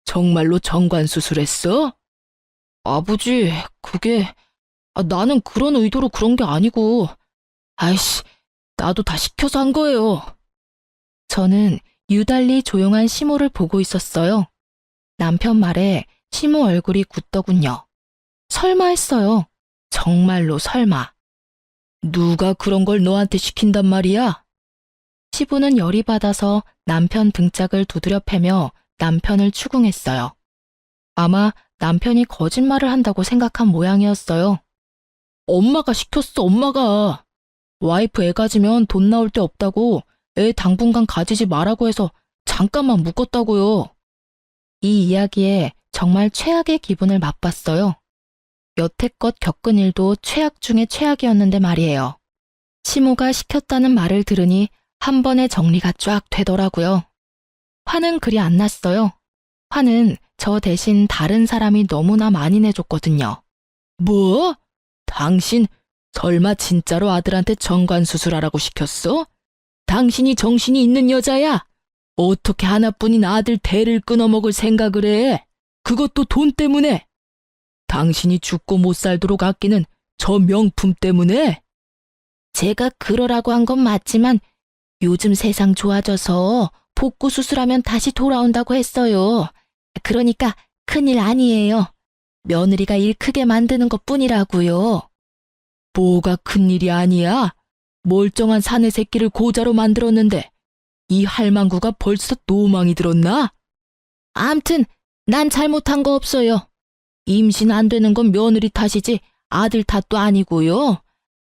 정말로 정관수술했어? 아버지, 그게... 나는 그런 의도로 그런 게 아니고... 아이씨, 나도 다 시켜서 한 거예요. 저는 유달리 조용한 시모를 보고 있었어요. 남편 말에 시모 얼굴이 굳더군요. 설마 했어요. 정말로 설마. 누가 그런 걸 너한테 시킨단 말이야? 시부는 열이 받아서 남편 등짝을 두드려 패며 남편을 추궁했어요. 아마 남편이 거짓말을 한다고 생각한 모양이었어요. 엄마가 시켰어, 엄마가. 와이프 애 가지면 돈 나올 데 없다고 애 당분간 가지지 말라고 해서 잠깐만 묶었다고요. 이 이야기에 정말 최악의 기분을 맛봤어요. 여태껏 겪은 일도 최악 중에 최악이었는데 말이에요. 시모가 시켰다는 말을 들으니 한 번에 정리가 쫙 되더라고요. 화는 그리 안 났어요. 화는 저 대신 다른 사람이 너무나 많이 내줬거든요. 뭐? 당신 설마 진짜로 아들한테 정관수술하라고 시켰어? 당신이 정신이 있는 여자야? 어떻게 하나뿐인 아들 대를 끊어먹을 생각을 해? 그것도 돈 때문에? 당신이 죽고 못 살도록 아끼는 저 명품 때문에? 제가 그러라고 한 건 맞지만 요즘 세상 좋아져서 복구 수술하면 다시 돌아온다고 했어요. 그러니까 큰일 아니에요. 며느리가 일 크게 만드는 것뿐이라고요. 뭐가 큰일이 아니야? 멀쩡한 사내 새끼를 고자로 만들었는데 이 할망구가 벌써 노망이 들었나? 암튼 난 잘못한 거 없어요. 임신 안 되는 건 며느리 탓이지 아들 탓도 아니고요.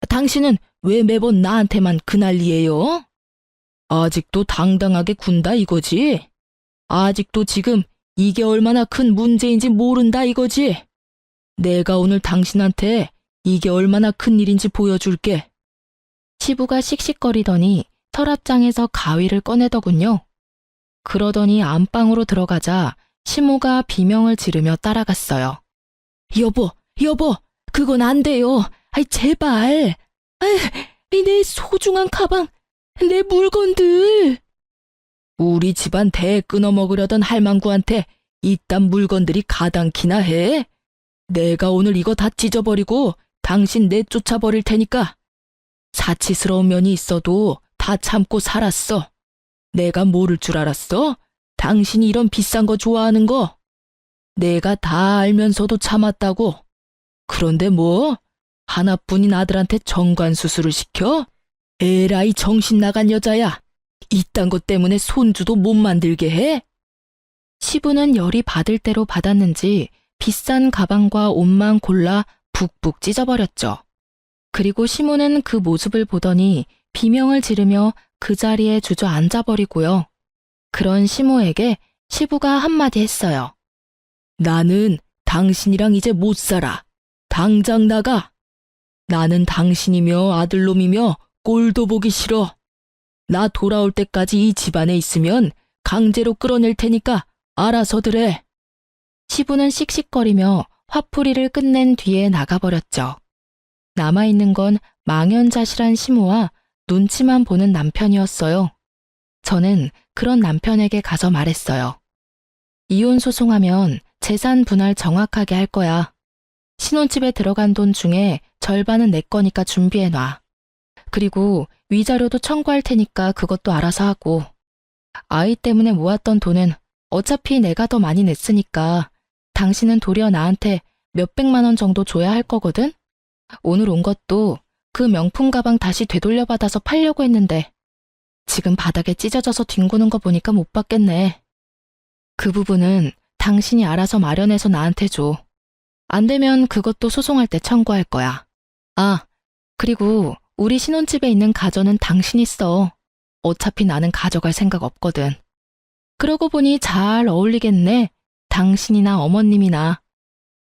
당신은 왜 매번 나한테만 그 난리예요? 아직도 당당하게 군다 이거지? 아직도 지금 이게 얼마나 큰 문제인지 모른다 이거지? 내가 오늘 당신한테 이게 얼마나 큰일인지 보여줄게. 시부가 씩씩거리더니 서랍장에서 가위를 꺼내더군요. 그러더니 안방으로 들어가자 시모가 비명을 지르며 따라갔어요. 여보, 여보, 그건 안 돼요. 아이, 제발. 아이, 내 소중한 가방, 내 물건들. 우리 집안 대 끊어먹으려던 할망구한테 이딴 물건들이 가당키나 해? 내가 오늘 이거 다 찢어버리고 당신 내쫓아버릴 테니까. 사치스러운 면이 있어도 다 참고 살았어. 내가 모를 줄 알았어? 당신이 이런 비싼 거 좋아하는 거. 내가 다 알면서도 참았다고. 그런데 뭐? 하나뿐인 아들한테 정관수술을 시켜? 에라이 정신 나간 여자야. 이딴 것 때문에 손주도 못 만들게 해? 시부는 열이 받을 대로 받았는지 비싼 가방과 옷만 골라 북북 찢어버렸죠. 그리고 시모는 그 모습을 보더니 비명을 지르며 그 자리에 주저앉아버리고요. 그런 시모에게 시부가 한마디 했어요. 나는 당신이랑 이제 못 살아. 당장 나가. 나는 당신이며 아들놈이며 꼴도 보기 싫어. 나 돌아올 때까지 이 집안에 있으면 강제로 끌어낼 테니까 알아서들 해. 시부는 씩씩거리며 화풀이를 끝낸 뒤에 나가버렸죠. 남아있는 건 망연자실한 시모와 눈치만 보는 남편이었어요. 저는 그런 남편에게 가서 말했어요. 이혼 소송하면 재산 분할 정확하게 할 거야. 신혼집에 들어간 돈 중에 절반은 내 거니까 준비해놔. 그리고 위자료도 청구할 테니까 그것도 알아서 하고. 아이 때문에 모았던 돈은 어차피 내가 더 많이 냈으니까 당신은 도리어 나한테 몇백만 원 정도 줘야 할 거거든? 오늘 온 것도 그 명품 가방 다시 되돌려받아서 팔려고 했는데 지금 바닥에 찢어져서 뒹구는 거 보니까 못 받겠네. 그 부분은 당신이 알아서 마련해서 나한테 줘. 안 되면 그것도 소송할 때 청구할 거야. 아, 그리고 우리 신혼집에 있는 가전은 당신이 써. 어차피 나는 가져갈 생각 없거든. 그러고 보니 잘 어울리겠네. 당신이나 어머님이나.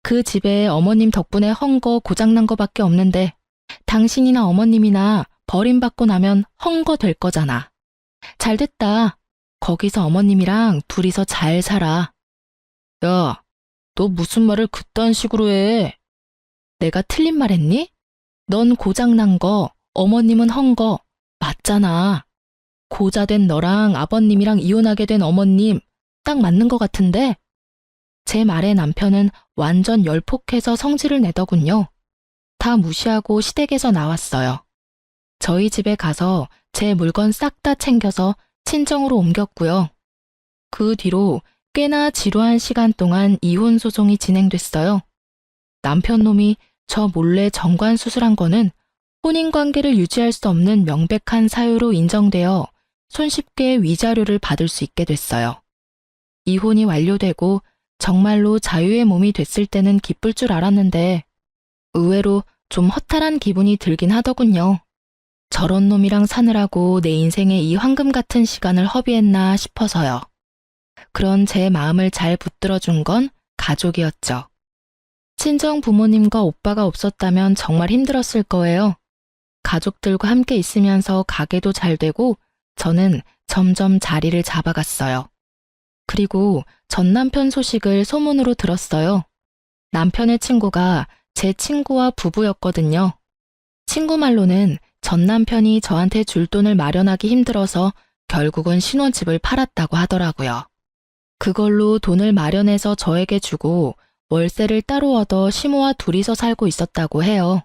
그 집에 어머님 덕분에 헝 거 고장난 거밖에 없는데 당신이나 어머님이나 버림받고 나면 헝 거 될 거잖아. 잘됐다. 거기서 어머님이랑 둘이서 잘 살아. 야, 너 무슨 말을 그딴 식으로 해? 내가 틀린 말 했니? 넌 고장난 거, 어머님은 헝 거 맞잖아. 고자된 너랑 아버님이랑 이혼하게 된 어머님 딱 맞는 것 같은데? 제 말에 남편은 완전 열폭해서 성질을 내더군요. 다 무시하고 시댁에서 나왔어요. 저희 집에 가서 제 물건 싹 다 챙겨서 친정으로 옮겼고요. 그 뒤로 꽤나 지루한 시간 동안 이혼 소송이 진행됐어요. 남편 놈이 저 몰래 정관 수술한 거는 혼인관계를 유지할 수 없는 명백한 사유로 인정되어 손쉽게 위자료를 받을 수 있게 됐어요. 이혼이 완료되고 정말로 자유의 몸이 됐을 때는 기쁠 줄 알았는데 의외로 좀 허탈한 기분이 들긴 하더군요. 저런 놈이랑 사느라고 내 인생에 이 황금 같은 시간을 허비했나 싶어서요. 그런 제 마음을 잘 붙들어준 건 가족이었죠. 친정 부모님과 오빠가 없었다면 정말 힘들었을 거예요. 가족들과 함께 있으면서 가게도 잘 되고 저는 점점 자리를 잡아갔어요. 그리고 전 남편 소식을 소문으로 들었어요. 남편의 친구가 제 친구와 부부였거든요. 친구 말로는 전 남편이 저한테 줄 돈을 마련하기 힘들어서 결국은 신혼집을 팔았다고 하더라고요. 그걸로 돈을 마련해서 저에게 주고 월세를 따로 얻어 시모와 둘이서 살고 있었다고 해요.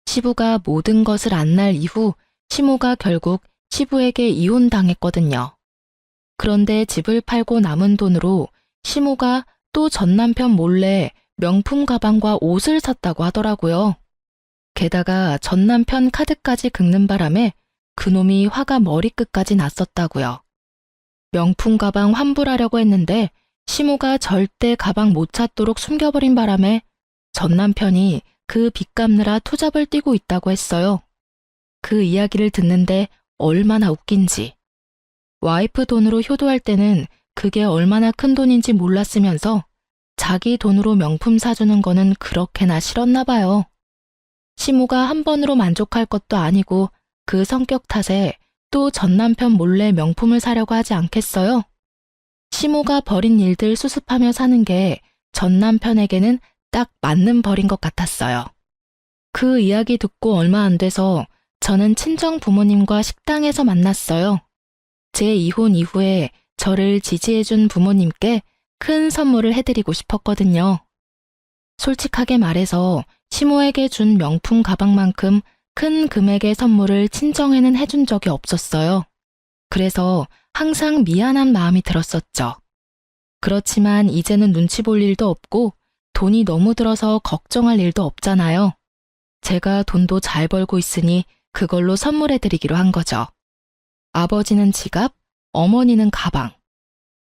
시부가 모든 것을 안 날 이후 시모가 결국 시부에게 이혼당했거든요. 그런데 집을 팔고 남은 돈으로 시모가 또 전 남편 몰래 명품 가방과 옷을 샀다고 하더라고요. 게다가 전 남편 카드까지 긁는 바람에 그놈이 화가 머리끝까지 났었다고요. 명품 가방 환불하려고 했는데 시모가 절대 가방 못 찾도록 숨겨버린 바람에 전 남편이 그 빚 갚느라 투잡을 뛰고 있다고 했어요. 그 이야기를 듣는데 얼마나 웃긴지. 와이프 돈으로 효도할 때는 그게 얼마나 큰 돈인지 몰랐으면서 자기 돈으로 명품 사주는 거는 그렇게나 싫었나 봐요. 시모가 한 번으로 만족할 것도 아니고 그 성격 탓에 또 전 남편 몰래 명품을 사려고 하지 않겠어요? 시모가 벌인 일들 수습하며 사는 게 전 남편에게는 딱 맞는 벌인 것 같았어요. 그 이야기 듣고 얼마 안 돼서 저는 친정 부모님과 식당에서 만났어요. 제 이혼 이후에 저를 지지해준 부모님께 큰 선물을 해드리고 싶었거든요. 솔직하게 말해서 시모에게 준 명품 가방만큼 큰 금액의 선물을 친정에는 해준 적이 없었어요. 그래서 항상 미안한 마음이 들었었죠. 그렇지만 이제는 눈치 볼 일도 없고 돈이 너무 들어서 걱정할 일도 없잖아요. 제가 돈도 잘 벌고 있으니 그걸로 선물해드리기로 한 거죠. 아버지는 지갑, 어머니는 가방.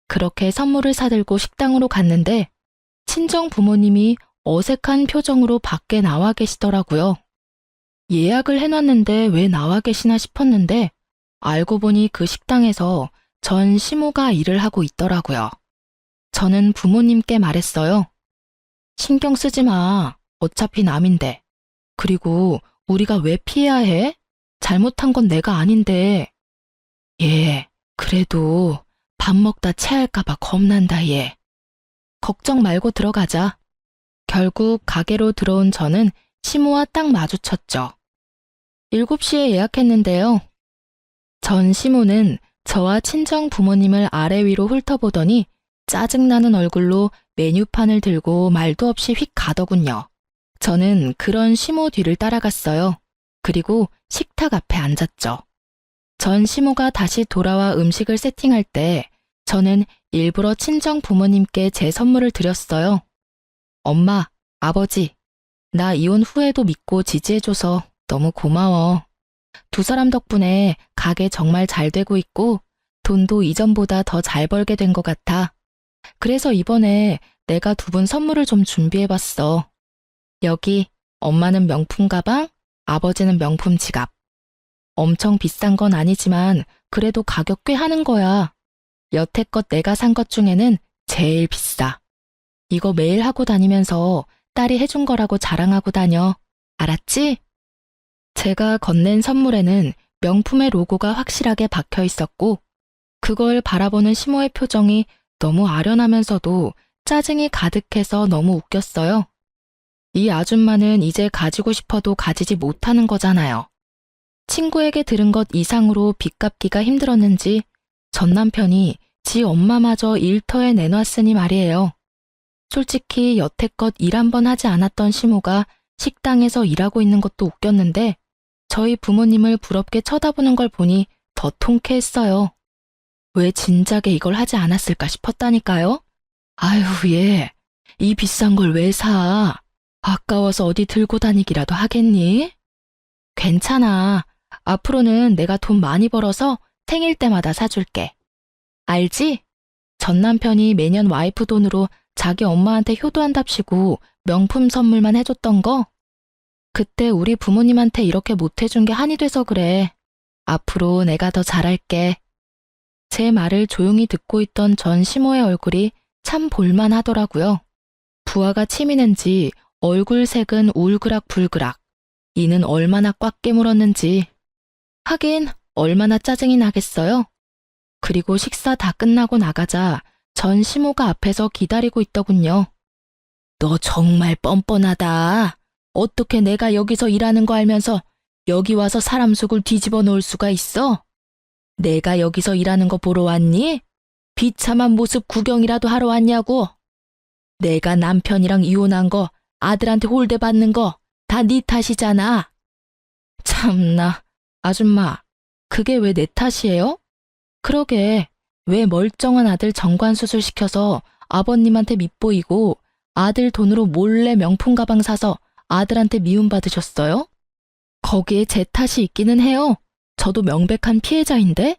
그렇게 선물을 사들고 식당으로 갔는데 친정 부모님이 어색한 표정으로 밖에 나와 계시더라고요. 예약을 해놨는데 왜 나와 계시나 싶었는데 알고 보니 그 식당에서 전 시모가 일을 하고 있더라고요. 저는 부모님께 말했어요. 신경 쓰지 마. 어차피 남인데. 그리고 우리가 왜 피해야 해? 잘못한 건 내가 아닌데. 예, 그래도 밥 먹다 체할까봐 겁난다, 얘. 걱정 말고 들어가자. 결국 가게로 들어온 저는 시모와 딱 마주쳤죠. 7시에 예약했는데요. 전 시모는 저와 친정 부모님을 아래 위로 훑어보더니 짜증나는 얼굴로 메뉴판을 들고 말도 없이 휙 가더군요. 저는 그런 시모 뒤를 따라갔어요. 그리고 식탁 앞에 앉았죠. 전 시모가 다시 돌아와 음식을 세팅할 때 저는 일부러 친정 부모님께 제 선물을 드렸어요. 엄마, 아버지, 나 이혼 후에도 믿고 지지해줘서 너무 고마워. 두 사람 덕분에 가게 정말 잘 되고 있고 돈도 이전보다 더 잘 벌게 된 것 같아. 그래서 이번에 내가 두 분 선물을 좀 준비해봤어. 여기 엄마는 명품 가방, 아버지는 명품 지갑. 엄청 비싼 건 아니지만 그래도 가격 꽤 하는 거야. 여태껏 내가 산 것 중에는 제일 비싸. 이거 매일 하고 다니면서 딸이 해준 거라고 자랑하고 다녀. 알았지? 제가 건넨 선물에는 명품의 로고가 확실하게 박혀 있었고 그걸 바라보는 시모의 표정이 너무 아련하면서도 짜증이 가득해서 너무 웃겼어요. 이 아줌마는 이제 가지고 싶어도 가지지 못하는 거잖아요. 친구에게 들은 것 이상으로 빚 갚기가 힘들었는지 전 남편이 지 엄마마저 일터에 내놨으니 말이에요. 솔직히 여태껏 일 한 번 하지 않았던 시모가 식당에서 일하고 있는 것도 웃겼는데 저희 부모님을 부럽게 쳐다보는 걸 보니 더 통쾌했어요. 왜 진작에 이걸 하지 않았을까 싶었다니까요. 아유, 얘, 이 비싼 걸 왜 사? 아까워서 어디 들고 다니기라도 하겠니? 괜찮아. 앞으로는 내가 돈 많이 벌어서 생일 때마다 사줄게. 알지? 전 남편이 매년 와이프 돈으로 자기 엄마한테 효도한답시고 명품 선물만 해줬던 거? 그때 우리 부모님한테 이렇게 못해준 게 한이 돼서 그래. 앞으로 내가 더 잘할게. 제 말을 조용히 듣고 있던 전 시모의 얼굴이 참 볼만하더라고요. 부하가 치미는지 얼굴 색은 울그락불그락. 이는 얼마나 꽉 깨물었는지. 하긴 얼마나 짜증이 나겠어요. 그리고 식사 다 끝나고 나가자 전 시모가 앞에서 기다리고 있더군요. 너 정말 뻔뻔하다. 어떻게 내가 여기서 일하는 거 알면서 여기 와서 사람 속을 뒤집어 놓을 수가 있어? 내가 여기서 일하는 거 보러 왔니? 비참한 모습 구경이라도 하러 왔냐고? 내가 남편이랑 이혼한 거, 아들한테 홀대받는 거 다 네 탓이잖아. 참나, 아줌마, 그게 왜 내 탓이에요? 그러게, 왜 멀쩡한 아들 정관수술 시켜서 아버님한테 밉보이고 아들 돈으로 몰래 명품 가방 사서 아들한테 미움받으셨어요? 거기에 제 탓이 있기는 해요. 저도 명백한 피해자인데?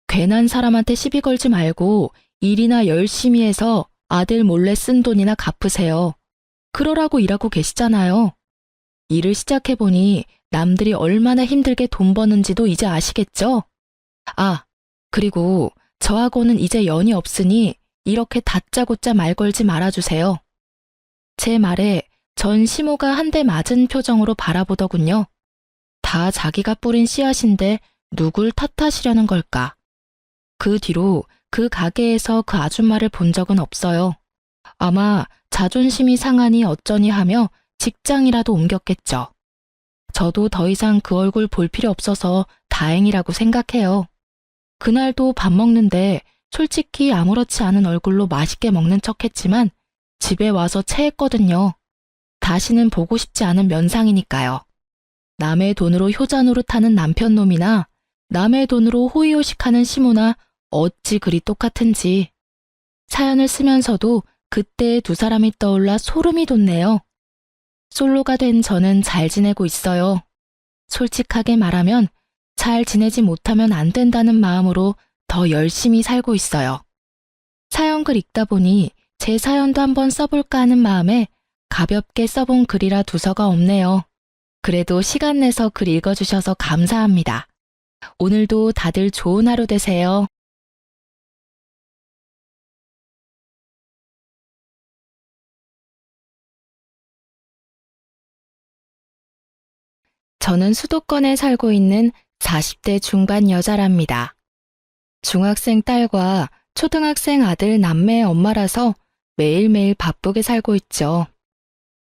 괜한 사람한테 시비 걸지 말고 일이나 열심히 해서 아들 몰래 쓴 돈이나 갚으세요. 그러라고 일하고 계시잖아요. 일을 시작해보니 남들이 얼마나 힘들게 돈 버는지도 이제 아시겠죠? 아, 그리고 저하고는 이제 연이 없으니 이렇게 다짜고짜 말 걸지 말아주세요. 제 말에 전 시모가 한 대 맞은 표정으로 바라보더군요. 다 자기가 뿌린 씨앗인데 누굴 탓하시려는 걸까? 그 뒤로 그 가게에서 그 아줌마를 본 적은 없어요. 아마 자존심이 상하니 어쩌니 하며 직장이라도 옮겼겠죠. 저도 더 이상 그 얼굴 볼 필요 없어서 다행이라고 생각해요. 그날도 밥 먹는데 솔직히 아무렇지 않은 얼굴로 맛있게 먹는 척했지만 집에 와서 체했거든요. 다시는 보고 싶지 않은 면상이니까요. 남의 돈으로 효자 노릇하는 남편 놈이나 남의 돈으로 호의호식하는 시모나 어찌 그리 똑같은지. 사연을 쓰면서도 그때의 두 사람이 떠올라 소름이 돋네요. 솔로가 된 저는 잘 지내고 있어요. 솔직하게 말하면 잘 지내지 못하면 안 된다는 마음으로 더 열심히 살고 있어요. 사연글 읽다 보니 제 사연도 한번 써볼까 하는 마음에 가볍게 써본 글이라 두서가 없네요. 그래도 시간 내서 글 읽어주셔서 감사합니다. 오늘도 다들 좋은 하루 되세요. 저는 수도권에 살고 있는 40대 중반 여자랍니다. 중학생 딸과 초등학생 아들 남매의 엄마라서 매일매일 바쁘게 살고 있죠.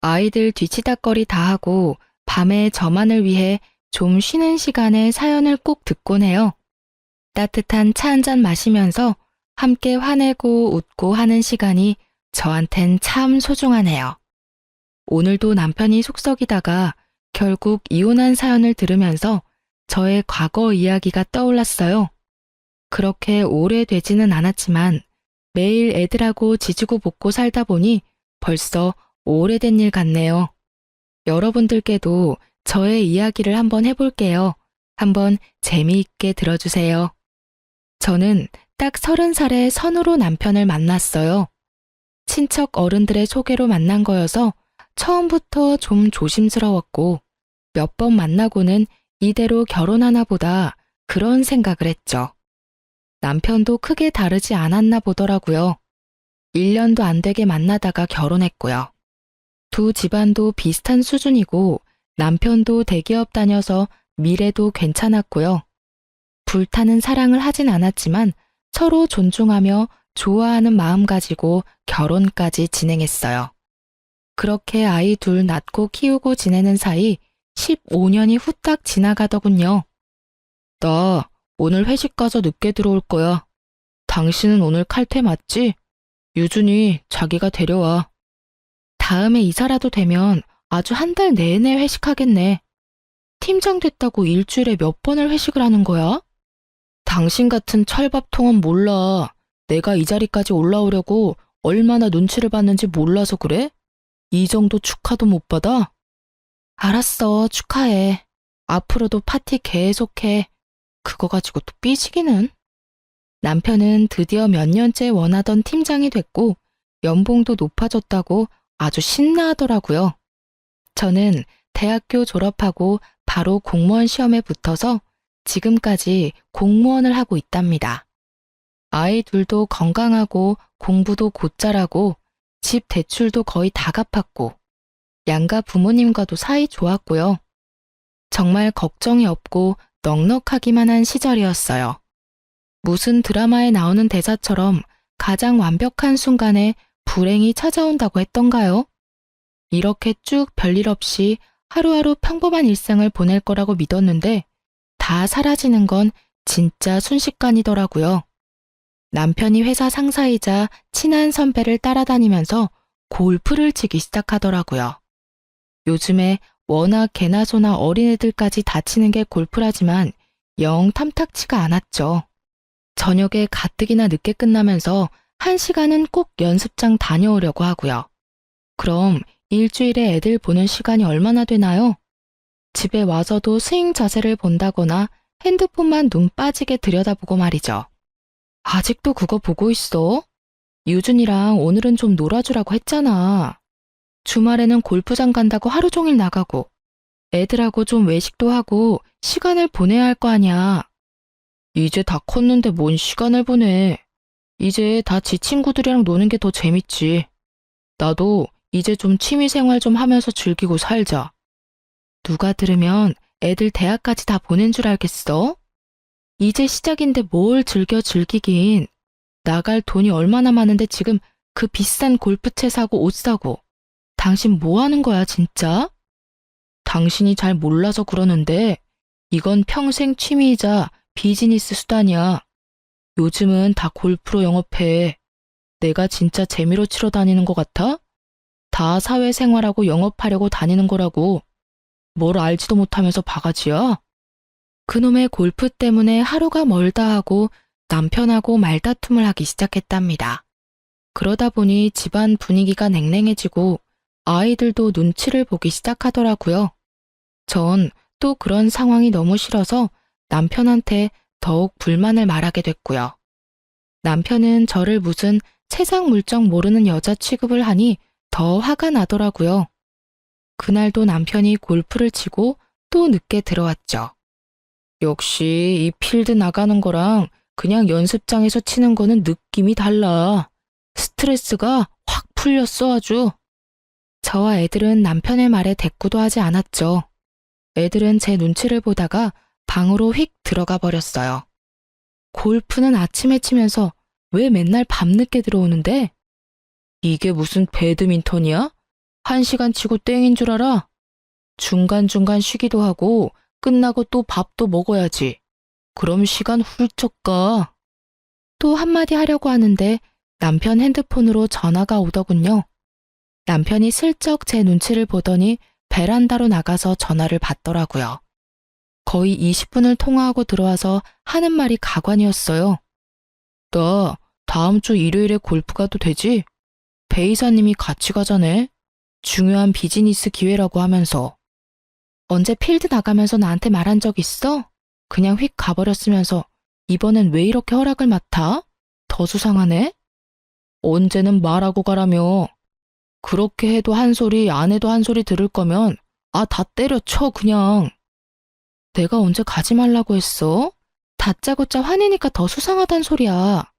아이들 뒤치다꺼리 다 하고 밤에 저만을 위해 좀 쉬는 시간에 사연을 꼭 듣곤 해요. 따뜻한 차 한 잔 마시면서 함께 화내고 웃고 하는 시간이 저한텐 참 소중하네요. 오늘도 남편이 속썩이다가 결국 이혼한 사연을 들으면서 저의 과거 이야기가 떠올랐어요. 그렇게 오래되지는 않았지만 매일 애들하고 지지고 볶고 살다 보니 벌써 오래된 일 같네요. 여러분들께도 저의 이야기를 한번 해볼게요. 한번 재미있게 들어주세요. 저는 딱 30살에 선우로 남편을 만났어요. 친척 어른들의 소개로 만난 거여서 처음부터 좀 조심스러웠고 몇 번 만나고는 이대로 결혼하나 보다 그런 생각을 했죠. 남편도 크게 다르지 않았나 보더라고요. 1년도 안 되게 만나다가 결혼했고요. 두 집안도 비슷한 수준이고 남편도 대기업 다녀서 미래도 괜찮았고요. 불타는 사랑을 하진 않았지만 서로 존중하며 좋아하는 마음 가지고 결혼까지 진행했어요. 그렇게 아이 둘 낳고 키우고 지내는 사이 15년이 후딱 지나가더군요. 나 오늘 회식 가서 늦게 들어올 거야. 당신은 오늘 칼퇴 맞지? 유준이 자기가 데려와. 다음에 이사라도 되면 아주 한 달 내내 회식하겠네. 팀장 됐다고 일주일에 몇 번을 회식을 하는 거야? 당신 같은 철밥통은 몰라. 내가 이 자리까지 올라오려고 얼마나 눈치를 봤는지 몰라서 그래? 이 정도 축하도 못 받아? 알았어, 축하해. 앞으로도 파티 계속해. 그거 가지고 또 삐지기는. 남편은 드디어 몇 년째 원하던 팀장이 됐고 연봉도 높아졌다고 아주 신나하더라고요. 저는 대학교 졸업하고 바로 공무원 시험에 붙어서 지금까지 공무원을 하고 있답니다. 아이 둘도 건강하고 공부도 곧잘하고 집 대출도 거의 다 갚았고 양가 부모님과도 사이 좋았고요. 정말 걱정이 없고 넉넉하기만 한 시절이었어요. 무슨 드라마에 나오는 대사처럼 가장 완벽한 순간에 불행이 찾아온다고 했던가요? 이렇게 쭉 별일 없이 하루하루 평범한 일상을 보낼 거라고 믿었는데 다 사라지는 건 진짜 순식간이더라고요. 남편이 회사 상사이자 친한 선배를 따라다니면서 골프를 치기 시작하더라고요. 요즘에 워낙 개나 소나 어린애들까지 다치는 게 골프라지만 영 탐탁치가 않았죠. 저녁에 가뜩이나 늦게 끝나면서 1시간은 꼭 연습장 다녀오려고 하고요. 그럼 일주일에 애들 보는 시간이 얼마나 되나요? 집에 와서도 스윙 자세를 본다거나 핸드폰만 눈 빠지게 들여다보고 말이죠. 아직도 그거 보고 있어? 유준이랑 오늘은 좀 놀아주라고 했잖아. 주말에는 골프장 간다고 하루 종일 나가고 애들하고 좀 외식도 하고 시간을 보내야 할 거 아니야. 이제 다 컸는데 뭔 시간을 보내. 이제 다 지 친구들이랑 노는 게 더 재밌지. 나도 이제 좀 취미생활 좀 하면서 즐기고 살자. 누가 들으면 애들 대학까지 다 보낸 줄 알겠어? 이제 시작인데 뭘 즐기긴. 나갈 돈이 얼마나 많은데 지금 그 비싼 골프채 사고 옷 사고. 당신 뭐 하는 거야, 진짜? 당신이 잘 몰라서 그러는데 이건 평생 취미이자 비즈니스 수단이야. 요즘은 다 골프로 영업해. 내가 진짜 재미로 치러 다니는 것 같아? 다 사회생활하고 영업하려고 다니는 거라고. 뭘 알지도 못하면서 바가지야? 그놈의 골프 때문에 하루가 멀다 하고 남편하고 말다툼을 하기 시작했답니다. 그러다 보니 집안 분위기가 냉랭해지고 아이들도 눈치를 보기 시작하더라고요. 전 또 그런 상황이 너무 싫어서 남편한테 더욱 불만을 말하게 됐고요. 남편은 저를 무슨 세상 물정 모르는 여자 취급을 하니 더 화가 나더라고요. 그날도 남편이 골프를 치고 또 늦게 들어왔죠. 역시 이 필드 나가는 거랑 그냥 연습장에서 치는 거는 느낌이 달라. 스트레스가 확 풀렸어 아주. 저와 애들은 남편의 말에 대꾸도 하지 않았죠. 애들은 제 눈치를 보다가 방으로 휙 들어가 버렸어요. 골프는 아침에 치면서 왜 맨날 밤늦게 들어오는데? 이게 무슨 배드민턴이야? 1시간 치고 땡인 줄 알아? 중간중간 쉬기도 하고 끝나고 또 밥도 먹어야지. 그럼 시간 훌쩍 가. 또 한마디 하려고 하는데 남편 핸드폰으로 전화가 오더군요. 남편이 슬쩍 제 눈치를 보더니 베란다로 나가서 전화를 받더라고요. 거의 20분을 통화하고 들어와서 하는 말이 가관이었어요. 나 다음 주 일요일에 골프 가도 되지? 배 이사님이 같이 가자네. 중요한 비즈니스 기회라고 하면서. 언제 필드 나가면서 나한테 말한 적 있어? 그냥 휙 가버렸으면서 이번엔 왜 이렇게 허락을 맡아? 더 수상하네? 언제는 말하고 가라며. 그렇게 해도 한 소리 안 해도 한 소리 들을 거면 다 때려쳐 그냥. 내가 언제 가지 말라고 했어? 다짜고짜 화내니까 더 수상하단 소리야.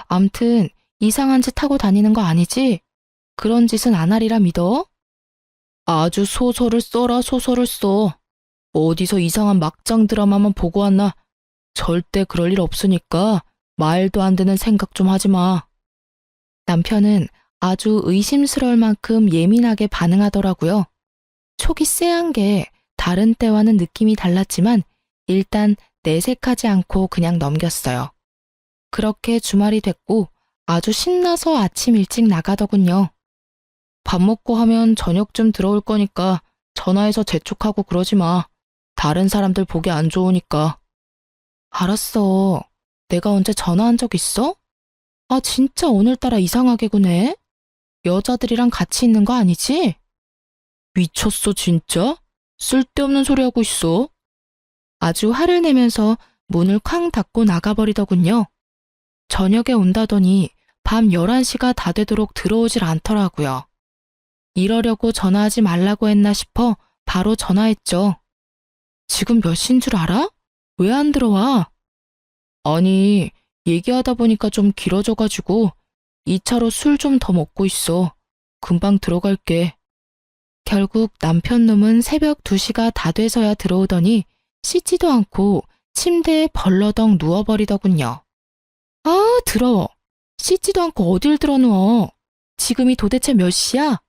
암튼 이상한 짓 하고 다니는 거 아니지? 그런 짓은 안 하리라 믿어? 아주 소설을 써라 소설을 써. 어디서 이상한 막장 드라마만 보고 왔나? 절대 그럴 일 없으니까 말도 안 되는 생각 좀 하지 마. 남편은 아주 의심스러울 만큼 예민하게 반응하더라고요. 촉이 쎄한 게 다른 때와는 느낌이 달랐지만 일단 내색하지 않고 그냥 넘겼어요. 그렇게 주말이 됐고 아주 신나서 아침 일찍 나가더군요. 밥 먹고 하면 저녁쯤 들어올 거니까 전화해서 재촉하고 그러지 마. 다른 사람들 보기 안 좋으니까. 알았어. 내가 언제 전화한 적 있어? 진짜 오늘따라 이상하게 구네. 여자들이랑 같이 있는 거 아니지? 미쳤어 진짜? 쓸데없는 소리 하고 있어. 아주 화를 내면서 문을 쾅 닫고 나가버리더군요. 저녁에 온다더니 밤 11시가 다 되도록 들어오질 않더라고요. 이러려고 전화하지 말라고 했나 싶어 바로 전화했죠. 지금 몇 시인 줄 알아? 왜 안 들어와? 아니, 얘기하다 보니까 좀 길어져가지고 2차로 술 좀 더 먹고 있어. 금방 들어갈게. 결국 남편 놈은 새벽 2시가 다 돼서야 들어오더니 씻지도 않고 침대에 벌러덩 누워버리더군요. 더러워. 씻지도 않고 어딜 들어누워. 지금이 도대체 몇 시야?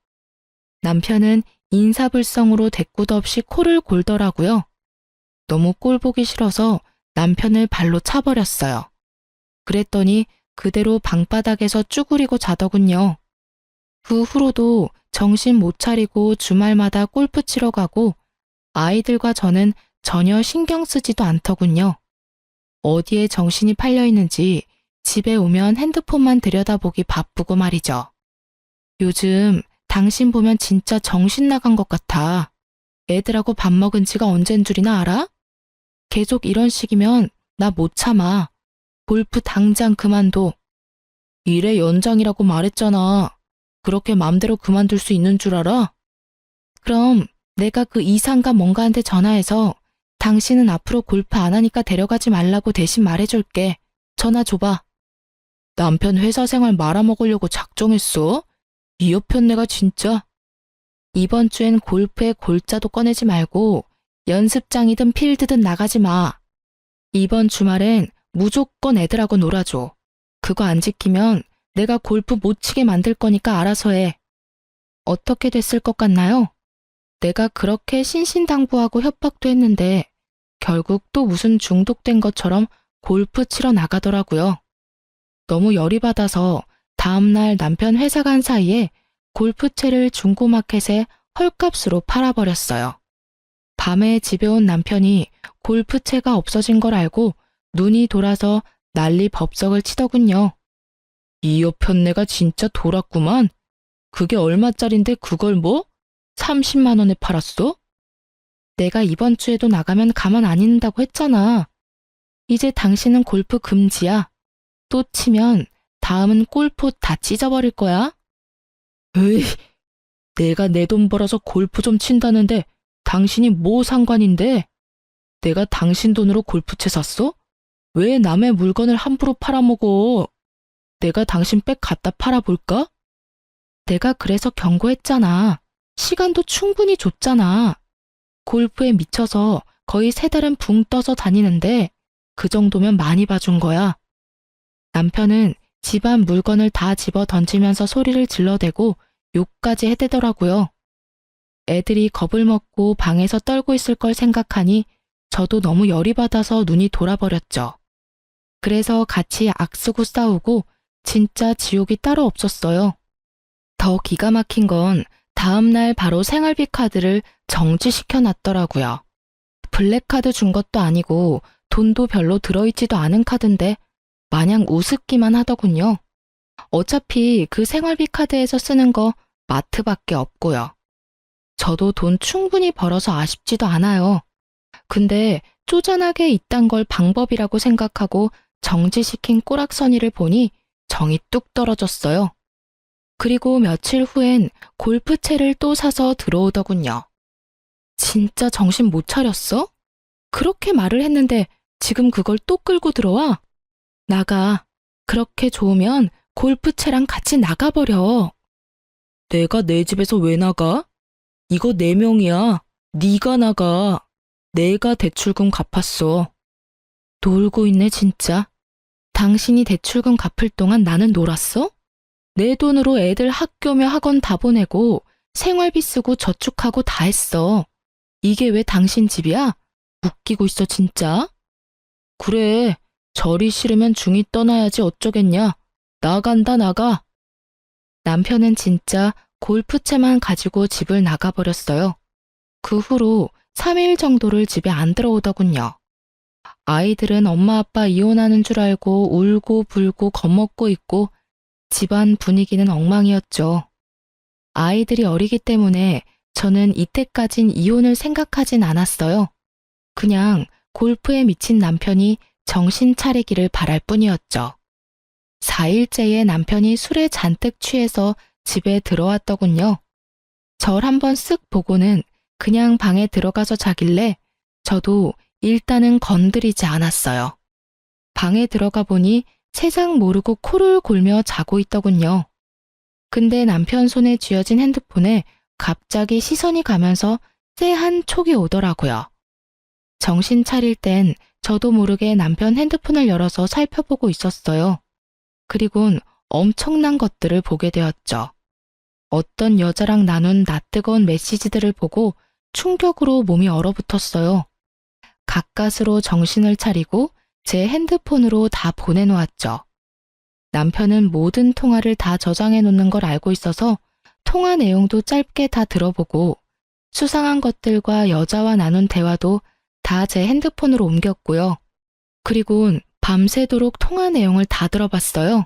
남편은 인사불성으로 대꾸도 없이 코를 골더라고요. 너무 꼴 보기 싫어서 남편을 발로 차버렸어요. 그랬더니 그대로 방바닥에서 쭈그리고 자더군요. 그 후로도 정신 못 차리고 주말마다 골프 치러 가고 아이들과 저는 전혀 신경 쓰지도 않더군요. 어디에 정신이 팔려 있는지 집에 오면 핸드폰만 들여다보기 바쁘고 말이죠. 요즘 당신 보면 진짜 정신 나간 것 같아. 애들하고 밥 먹은 지가 언젠 줄이나 알아? 계속 이런 식이면 나 못 참아. 골프 당장 그만둬. 일의 연장이라고 말했잖아. 그렇게 맘대로 그만둘 수 있는 줄 알아? 그럼 내가 그 이상가 뭔가한테 전화해서 당신은 앞으로 골프 안 하니까 데려가지 말라고 대신 말해줄게. 전화 줘봐. 남편 회사 생활 말아먹으려고 작정했어? 이 여편 내가 진짜. 이번 주엔 골프에 골자도 꺼내지 말고 연습장이든 필드든 나가지 마. 이번 주말엔 무조건 애들하고 놀아줘. 그거 안 지키면 내가 골프 못 치게 만들 거니까 알아서 해. 어떻게 됐을 것 같나요? 내가 그렇게 신신당부하고 협박도 했는데 결국 또 무슨 중독된 것처럼 골프 치러 나가더라고요. 너무 열이 받아서 다음날 남편 회사 간 사이에 골프채를 중고마켓에 헐값으로 팔아버렸어요. 밤에 집에 온 남편이 골프채가 없어진 걸 알고 눈이 돌아서 난리 법석을 치더군요. 이 여편네가 진짜 돌았구만. 그게 얼마짜린데 그걸 뭐? 30만 원에 팔았어? 내가 이번 주에도 나가면 가만 안 있는다고 했잖아. 이제 당신은 골프 금지야. 또 치면 다음은 골프옷 다 찢어버릴 거야. 에이, 내가 내 돈 벌어서 골프 좀 친다는데 당신이 뭐 상관인데? 내가 당신 돈으로 골프채 샀어? 왜 남의 물건을 함부로 팔아먹어? 내가 당신 백 갖다 팔아볼까? 내가 그래서 경고했잖아. 시간도 충분히 줬잖아. 골프에 미쳐서 거의 3달은 붕 떠서 다니는데 그 정도면 많이 봐준 거야. 남편은 집안 물건을 다 집어 던지면서 소리를 질러대고 욕까지 해대더라고요. 애들이 겁을 먹고 방에서 떨고 있을 걸 생각하니 저도 너무 열이 받아서 눈이 돌아버렸죠. 그래서 같이 악쓰고 싸우고 진짜 지옥이 따로 없었어요. 더 기가 막힌 건 다음날 바로 생활비 카드를 정지시켜 놨더라고요. 블랙카드 준 것도 아니고 돈도 별로 들어있지도 않은 카드인데 마냥 우습기만 하더군요. 어차피 그 생활비 카드에서 쓰는 거 마트밖에 없고요. 저도 돈 충분히 벌어서 아쉽지도 않아요. 근데 쪼잔하게 이딴 걸 방법이라고 생각하고 정지시킨 꼬락서니를 보니 정이 뚝 떨어졌어요. 그리고 며칠 후엔 골프채를 또 사서 들어오더군요. 진짜 정신 못 차렸어? 그렇게 말을 했는데 지금 그걸 또 끌고 들어와? 나가. 그렇게 좋으면 골프채랑 같이 나가버려. 내가 내 집에서 왜 나가? 이거 내 명이야. 네가 나가. 내가 대출금 갚았어. 놀고 있네 진짜. 당신이 대출금 갚을 동안 나는 놀았어? 내 돈으로 애들 학교며 학원 다 보내고 생활비 쓰고 저축하고 다 했어. 이게 왜 당신 집이야? 웃기고 있어 진짜? 그래, 절이 싫으면 중이 떠나야지 어쩌겠냐. 나간다 나가. 남편은 진짜 골프채만 가지고 집을 나가버렸어요. 그 후로 3일 정도를 집에 안 들어오더군요. 아이들은 엄마 아빠 이혼하는 줄 알고 울고 불고 겁먹고 있고 집안 분위기는 엉망이었죠. 아이들이 어리기 때문에 저는 이때까진 이혼을 생각하진 않았어요. 그냥 골프에 미친 남편이 정신 차리기를 바랄 뿐이었죠. 4일째에 남편이 술에 잔뜩 취해서 집에 들어왔더군요. 절 한번 쓱 보고는 그냥 방에 들어가서 자길래 저도 일단은 건드리지 않았어요. 방에 들어가 보니 세상 모르고 코를 골며 자고 있더군요. 근데 남편 손에 쥐어진 핸드폰에 갑자기 시선이 가면서 쎄한 촉이 오더라고요. 정신 차릴 땐 저도 모르게 남편 핸드폰을 열어서 살펴보고 있었어요. 그리곤 엄청난 것들을 보게 되었죠. 어떤 여자랑 나눈 낯뜨거운 메시지들을 보고 충격으로 몸이 얼어붙었어요. 가까스로 정신을 차리고 제 핸드폰으로 다 보내놓았죠. 남편은 모든 통화를 다 저장해 놓는 걸 알고 있어서 통화 내용도 짧게 다 들어보고 수상한 것들과 여자와 나눈 대화도 다 제 핸드폰으로 옮겼고요. 그리곤 밤새도록 통화 내용을 다 들어봤어요.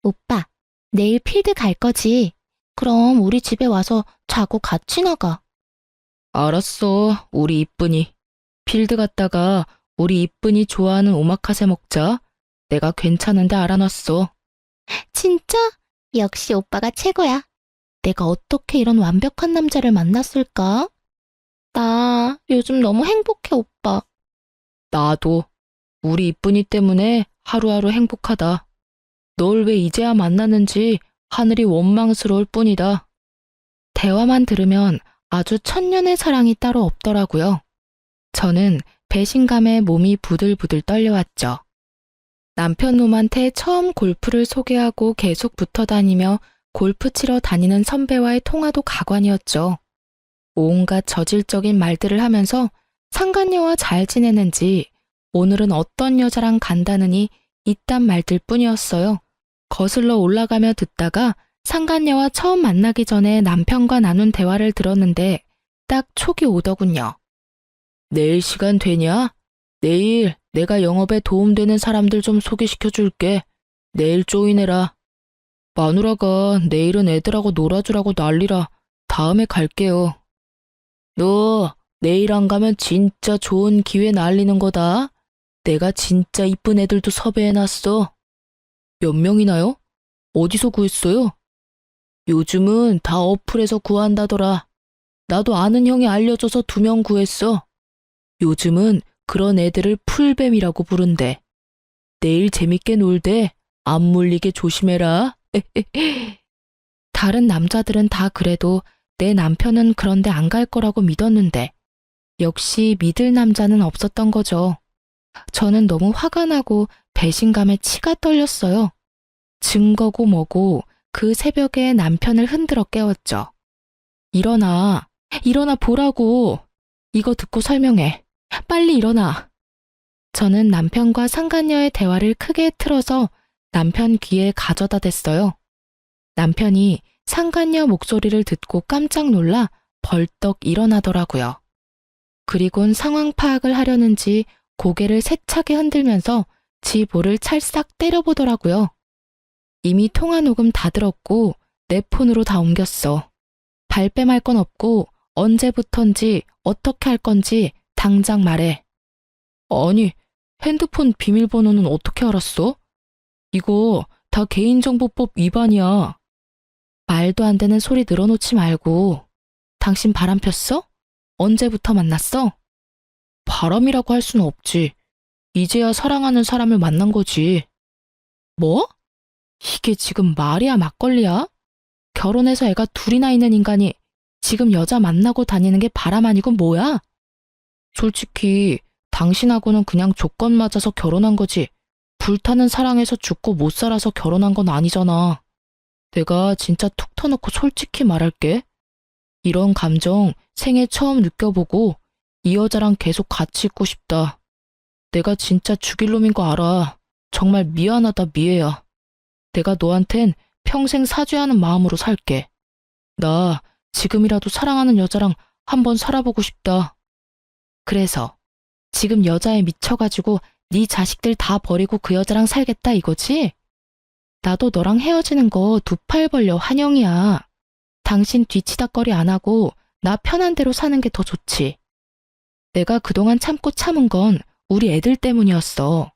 오빠, 내일 필드 갈 거지? 그럼 우리 집에 와서 자고 같이 나가. 알았어, 우리 이쁜이. 필드 갔다가 우리 이쁜이 좋아하는 오마카세 먹자. 내가 괜찮은데 알아놨어. 진짜? 역시 오빠가 최고야. 내가 어떻게 이런 완벽한 남자를 만났을까? 나 요즘 너무 행복해, 오빠. 나도. 우리 이쁜이 때문에 하루하루 행복하다. 널 왜 이제야 만났는지 하늘이 원망스러울 뿐이다. 대화만 들으면 아주 천년의 사랑이 따로 없더라고요. 저는 배신감에 몸이 부들부들 떨려왔죠. 남편 놈한테 처음 골프를 소개하고 계속 붙어 다니며 골프 치러 다니는 선배와의 통화도 가관이었죠. 온갖 저질적인 말들을 하면서 상간녀와 잘 지내는지, 오늘은 어떤 여자랑 간다느니 이딴 말들 뿐이었어요. 거슬러 올라가며 듣다가 상간녀와 처음 만나기 전에 남편과 나눈 대화를 들었는데 딱 촉이 오더군요. 내일 시간 되냐? 내일 내가 영업에 도움되는 사람들 좀 소개시켜 줄게. 내일 조인해라. 마누라가 내일은 애들하고 놀아주라고 난리라. 다음에 갈게요. 너 내일 안 가면 진짜 좋은 기회 날리는 거다. 내가 진짜 이쁜 애들도 섭외해놨어. 몇 명이나요? 어디서 구했어요? 요즘은 다 어플에서 구한다더라. 나도 아는 형이 알려줘서 2명 구했어. 요즘은 그런 애들을 풀뱀이라고 부른대. 내일 재밌게 놀대. 안 물리게 조심해라. 다른 남자들은 다 그래도 내 남편은 그런데 안 갈 거라고 믿었는데 역시 믿을 남자는 없었던 거죠. 저는 너무 화가 나고 배신감에 치가 떨렸어요. 증거고 뭐고 그 새벽에 남편을 흔들어 깨웠죠. 일어나, 일어나 보라고. 이거 듣고 설명해. 빨리 일어나. 저는 남편과 상간녀의 대화를 크게 틀어서 남편 귀에 가져다 댔어요. 남편이 상간녀 목소리를 듣고 깜짝 놀라 벌떡 일어나더라고요. 그리곤 상황 파악을 하려는지 고개를 세차게 흔들면서 지 볼을 찰싹 때려보더라고요. 이미 통화 녹음 다 들었고 내 폰으로 다 옮겼어. 발뺌할 건 없고 언제부턴지 어떻게 할 건지 당장 말해. 아니, 핸드폰 비밀번호는 어떻게 알았어? 이거 다 개인정보법 위반이야. 말도 안 되는 소리 늘어놓지 말고. 당신 바람 폈어? 언제부터 만났어? 바람이라고 할 수는 없지. 이제야 사랑하는 사람을 만난 거지. 뭐? 이게 지금 말이야 막걸리야? 결혼해서 애가 2이나 있는 인간이 지금 여자 만나고 다니는 게 바람 아니고 뭐야? 솔직히 당신하고는 그냥 조건 맞아서 결혼한 거지. 불타는 사랑에서 죽고 못 살아서 결혼한 건 아니잖아. 내가 진짜 툭 터놓고 솔직히 말할게. 이런 감정 생애 처음 느껴보고 이 여자랑 계속 같이 있고 싶다. 내가 진짜 죽일 놈인 거 알아. 정말 미안하다 미애야. 내가 너한텐 평생 사죄하는 마음으로 살게. 나 지금이라도 사랑하는 여자랑 한번 살아보고 싶다. 그래서 지금 여자에 미쳐가지고 네 자식들 다 버리고 그 여자랑 살겠다 이거지? 나도 너랑 헤어지는 거 2팔 벌려 환영이야. 당신 뒤치다꺼리 안 하고 나 편한 대로 사는 게 더 좋지. 내가 그동안 참고 참은 건 우리 애들 때문이었어.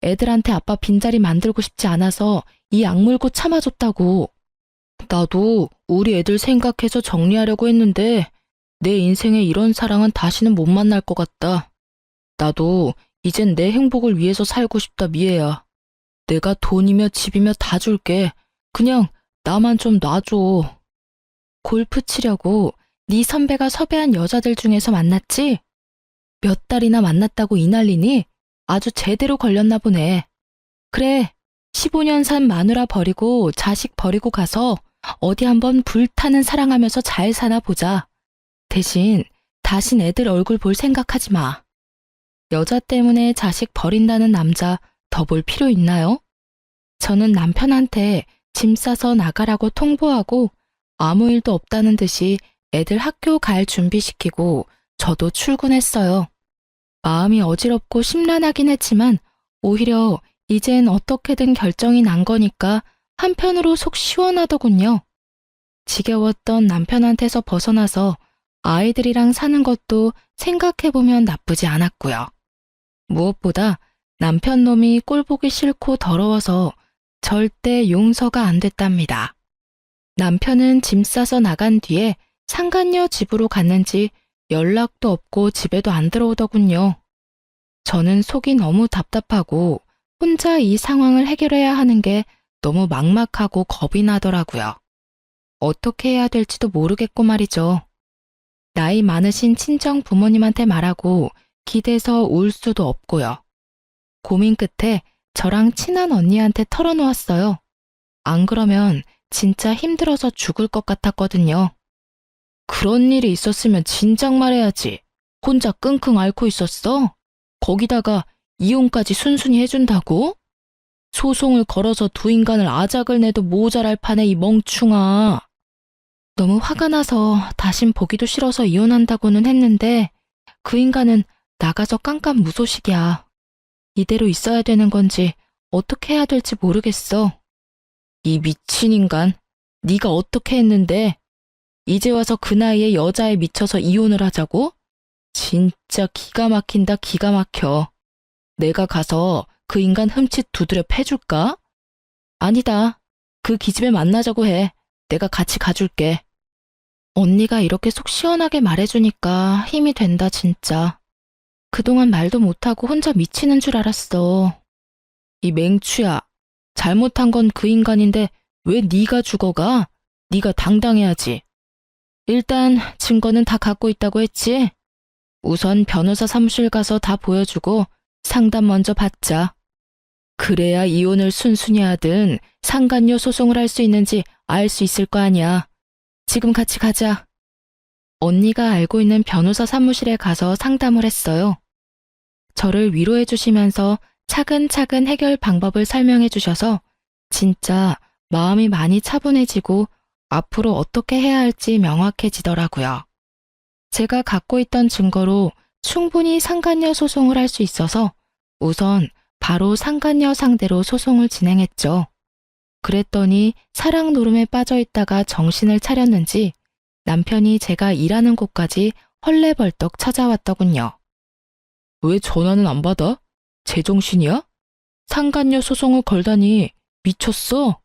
애들한테 아빠 빈자리 만들고 싶지 않아서 이 악물고 참아줬다고. 나도 우리 애들 생각해서 정리하려고 했는데 내 인생에 이런 사랑은 다시는 못 만날 것 같다. 나도 이젠 내 행복을 위해서 살고 싶다 미애야. 내가 돈이며 집이며 다 줄게. 그냥 나만 좀 놔줘. 골프 치려고 네 선배가 섭외한 여자들 중에서 만났지? 몇 달이나 만났다고 이 난리니? 아주 제대로 걸렸나 보네. 그래, 15년 산 마누라 버리고 자식 버리고 가서 어디 한번 불타는 사랑하면서 잘 사나 보자. 대신 다신 애들 얼굴 볼 생각하지 마. 여자 때문에 자식 버린다는 남자 더 볼 필요 있나요? 저는 남편한테 짐 싸서 나가라고 통보하고 아무 일도 없다는 듯이 애들 학교 갈 준비시키고 저도 출근했어요. 마음이 어지럽고 심란하긴 했지만 오히려 이젠 어떻게든 결정이 난 거니까 한편으로 속 시원하더군요. 지겨웠던 남편한테서 벗어나서 아이들이랑 사는 것도 생각해보면 나쁘지 않았고요. 무엇보다 남편 놈이 꼴보기 싫고 더러워서 절대 용서가 안 됐답니다. 남편은 짐 싸서 나간 뒤에 상간녀 집으로 갔는지 연락도 없고 집에도 안 들어오더군요. 저는 속이 너무 답답하고 혼자 이 상황을 해결해야 하는 게 너무 막막하고 겁이 나더라고요. 어떻게 해야 될지도 모르겠고 말이죠. 나이 많으신 친정 부모님한테 말하고 기대서 울 수도 없고요. 고민 끝에 저랑 친한 언니한테 털어놓았어요. 안 그러면 진짜 힘들어서 죽을 것 같았거든요. 그런 일이 있었으면 진작 말해야지. 혼자 끙끙 앓고 있었어? 거기다가 이혼까지 순순히 해준다고? 소송을 걸어서 두 인간을 아작을 내도 모자랄 판에 이 멍충아. 너무 화가 나서 다신 보기도 싫어서 이혼한다고는 했는데 그 인간은 나가서 깜깜무소식이야. 이대로 있어야 되는 건지 어떻게 해야 될지 모르겠어. 이 미친 인간, 네가 어떻게 했는데? 이제 와서 그 나이에 여자에 미쳐서 이혼을 하자고? 진짜 기가 막힌다 기가 막혀. 내가 가서 그 인간 흠칫 두드려 패줄까? 아니다. 그 기집애 만나자고 해. 내가 같이 가줄게. 언니가 이렇게 속 시원하게 말해주니까 힘이 된다 진짜. 그동안 말도 못하고 혼자 미치는 줄 알았어. 이 맹추야. 잘못한 건 그 인간인데 왜 네가 죽어가? 네가 당당해야지. 일단 증거는 다 갖고 있다고 했지? 우선 변호사 사무실 가서 다 보여주고 상담 먼저 받자. 그래야 이혼을 순순히 하든 상간녀 소송을 할 수 있는지 알 수 있을 거 아니야. 지금 같이 가자. 언니가 알고 있는 변호사 사무실에 가서 상담을 했어요. 저를 위로해 주시면서 차근차근 해결 방법을 설명해 주셔서 진짜 마음이 많이 차분해지고 앞으로 어떻게 해야 할지 명확해지더라고요. 제가 갖고 있던 증거로 충분히 상간녀 소송을 할 수 있어서 우선 바로 상간녀 상대로 소송을 진행했죠. 그랬더니 사랑 노름에 빠져 있다가 정신을 차렸는지 남편이 제가 일하는 곳까지 헐레벌떡 찾아왔더군요. 왜 전화는 안 받아? 제정신이야? 상간녀 소송을 걸다니 미쳤어?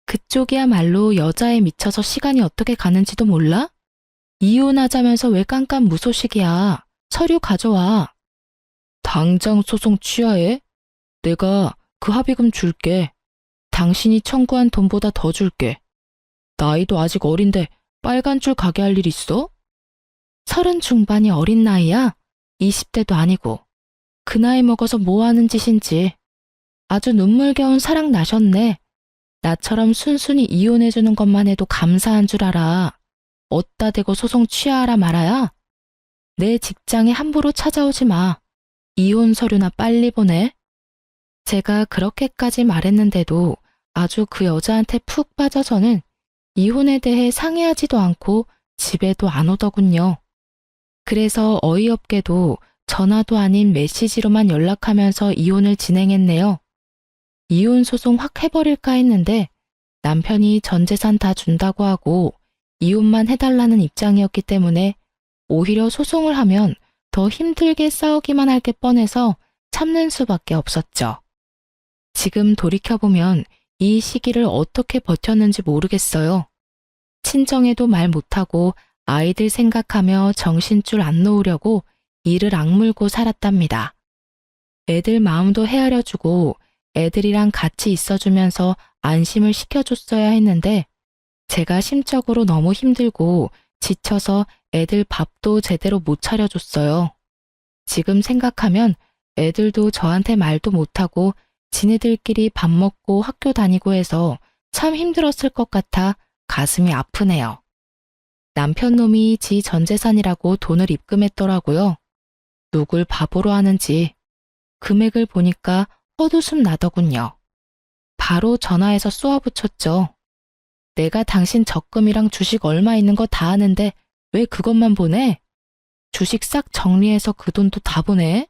그쪽이야말로 여자에 미쳐서 시간이 어떻게 가는지도 몰라? 이혼하자면서 왜 깜깜무소식이야. 서류 가져와. 당장 소송 취하해? 내가 그 합의금 줄게. 당신이 청구한 돈보다 더 줄게. 나이도 아직 어린데 빨간 줄 가게 할 일 있어? 30 중반이 어린 나이야? 20대도 아니고. 그 나이 먹어서 뭐 하는 짓인지. 아주 눈물겨운 사랑 나셨네. 나처럼 순순히 이혼해주는 것만 해도 감사한 줄 알아. 어따 대고 소송 취하하라 말아야? 내 직장에 함부로 찾아오지 마. 이혼 서류나 빨리 보내. 제가 그렇게까지 말했는데도 아주 그 여자한테 푹 빠져서는 이혼에 대해 상의하지도 않고 집에도 안 오더군요. 그래서 어이없게도 전화도 아닌 메시지로만 연락하면서 이혼을 진행했네요. 이혼 소송 확 해버릴까 했는데 남편이 전 재산 다 준다고 하고 이혼만 해달라는 입장이었기 때문에 오히려 소송을 하면 더 힘들게 싸우기만 할 게 뻔해서 참는 수밖에 없었죠. 지금 돌이켜보면 이 시기를 어떻게 버텼는지 모르겠어요. 친정에도 말 못하고 아이들 생각하며 정신줄 안 놓으려고 이를 악물고 살았답니다. 애들 마음도 헤아려주고 애들이랑 같이 있어주면서 안심을 시켜줬어야 했는데 제가 심적으로 너무 힘들고 지쳐서 애들 밥도 제대로 못 차려줬어요. 지금 생각하면 애들도 저한테 말도 못하고 지네들끼리 밥 먹고 학교 다니고 해서 참 힘들었을 것 같아 가슴이 아프네요. 남편 놈이 지 전 재산이라고 돈을 입금했더라고요. 누굴 바보로 하는지 금액을 보니까 헛웃음 나더군요. 바로 전화해서 쏘아붙였죠. 내가 당신 적금이랑 주식 얼마 있는 거 다 아는데 왜 그것만 보내? 주식 싹 정리해서 그 돈도 다 보내?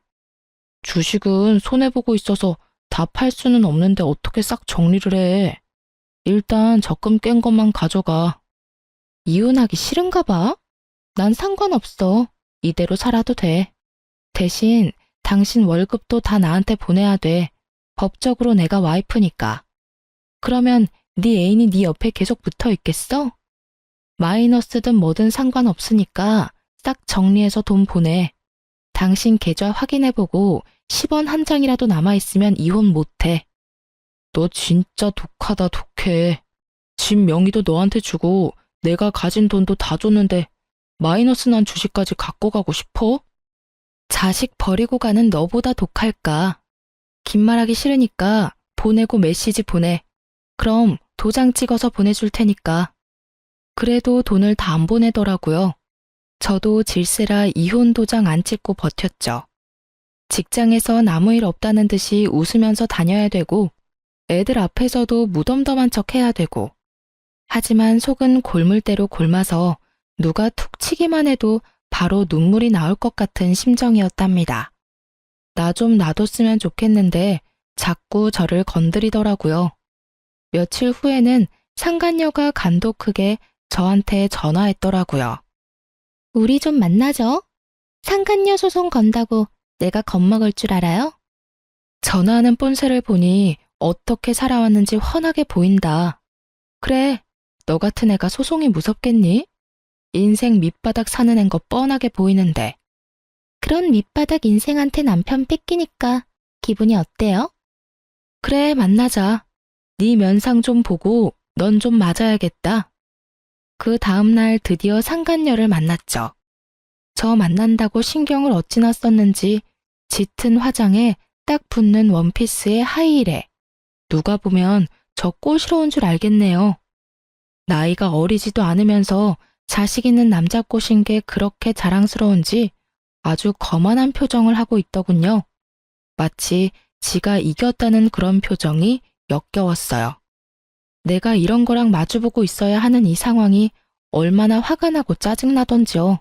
주식은 손해보고 있어서 다 팔 수는 없는데 어떻게 싹 정리를 해? 일단 적금 깬 것만 가져가. 이혼하기 싫은가 봐? 난 상관없어. 이대로 살아도 돼. 대신 당신 월급도 다 나한테 보내야 돼. 법적으로 내가 와이프니까. 그러면 네 애인이 네 옆에 계속 붙어 있겠어? 마이너스든 뭐든 상관없으니까 싹 정리해서 돈 보내. 당신 계좌 확인해보고 10원 한 장이라도 남아있으면 이혼 못해. 너 진짜 독하다 독해. 집 명의도 너한테 주고 내가 가진 돈도 다 줬는데 마이너스 난 주식까지 갖고 가고 싶어? 자식 버리고 가는 너보다 독할까? 긴 말하기 싫으니까 보내고 메시지 보내. 그럼 도장 찍어서 보내줄 테니까. 그래도 돈을 다 안 보내더라고요. 저도 질세라 이혼 도장 안 찍고 버텼죠. 직장에서 아무 일 없다는 듯이 웃으면서 다녀야 되고 애들 앞에서도 무덤덤한 척 해야 되고 하지만 속은 골물대로 골마서 누가 툭 치기만 해도 바로 눈물이 나올 것 같은 심정이었답니다. 나 좀 놔뒀으면 좋겠는데 자꾸 저를 건드리더라고요. 며칠 후에는 상간녀가 간도 크게 저한테 전화했더라고요. 우리 좀 만나죠? 상간녀 소송 건다고 내가 겁먹을 줄 알아요? 전화하는 본세를 보니 어떻게 살아왔는지 훤하게 보인다. 그래, 너 같은 애가 소송이 무섭겠니? 인생 밑바닥 사는 앤 거 뻔하게 보이는데. 그런 밑바닥 인생한테 남편 뺏기니까 기분이 어때요? 그래, 만나자. 네 면상 좀 보고 넌 좀 맞아야겠다. 그 다음날 드디어 상간녀를 만났죠. 저 만난다고 신경을 어찌나 썼는지 짙은 화장에 딱 붙는 원피스에 하이힐에 누가 보면 저 꼬시러운 줄 알겠네요. 나이가 어리지도 않으면서 자식 있는 남자 꼬신 게 그렇게 자랑스러운지 아주 거만한 표정을 하고 있더군요. 마치 지가 이겼다는 그런 표정이 역겨웠어요. 내가 이런 거랑 마주보고 있어야 하는 이 상황이 얼마나 화가 나고 짜증나던지요.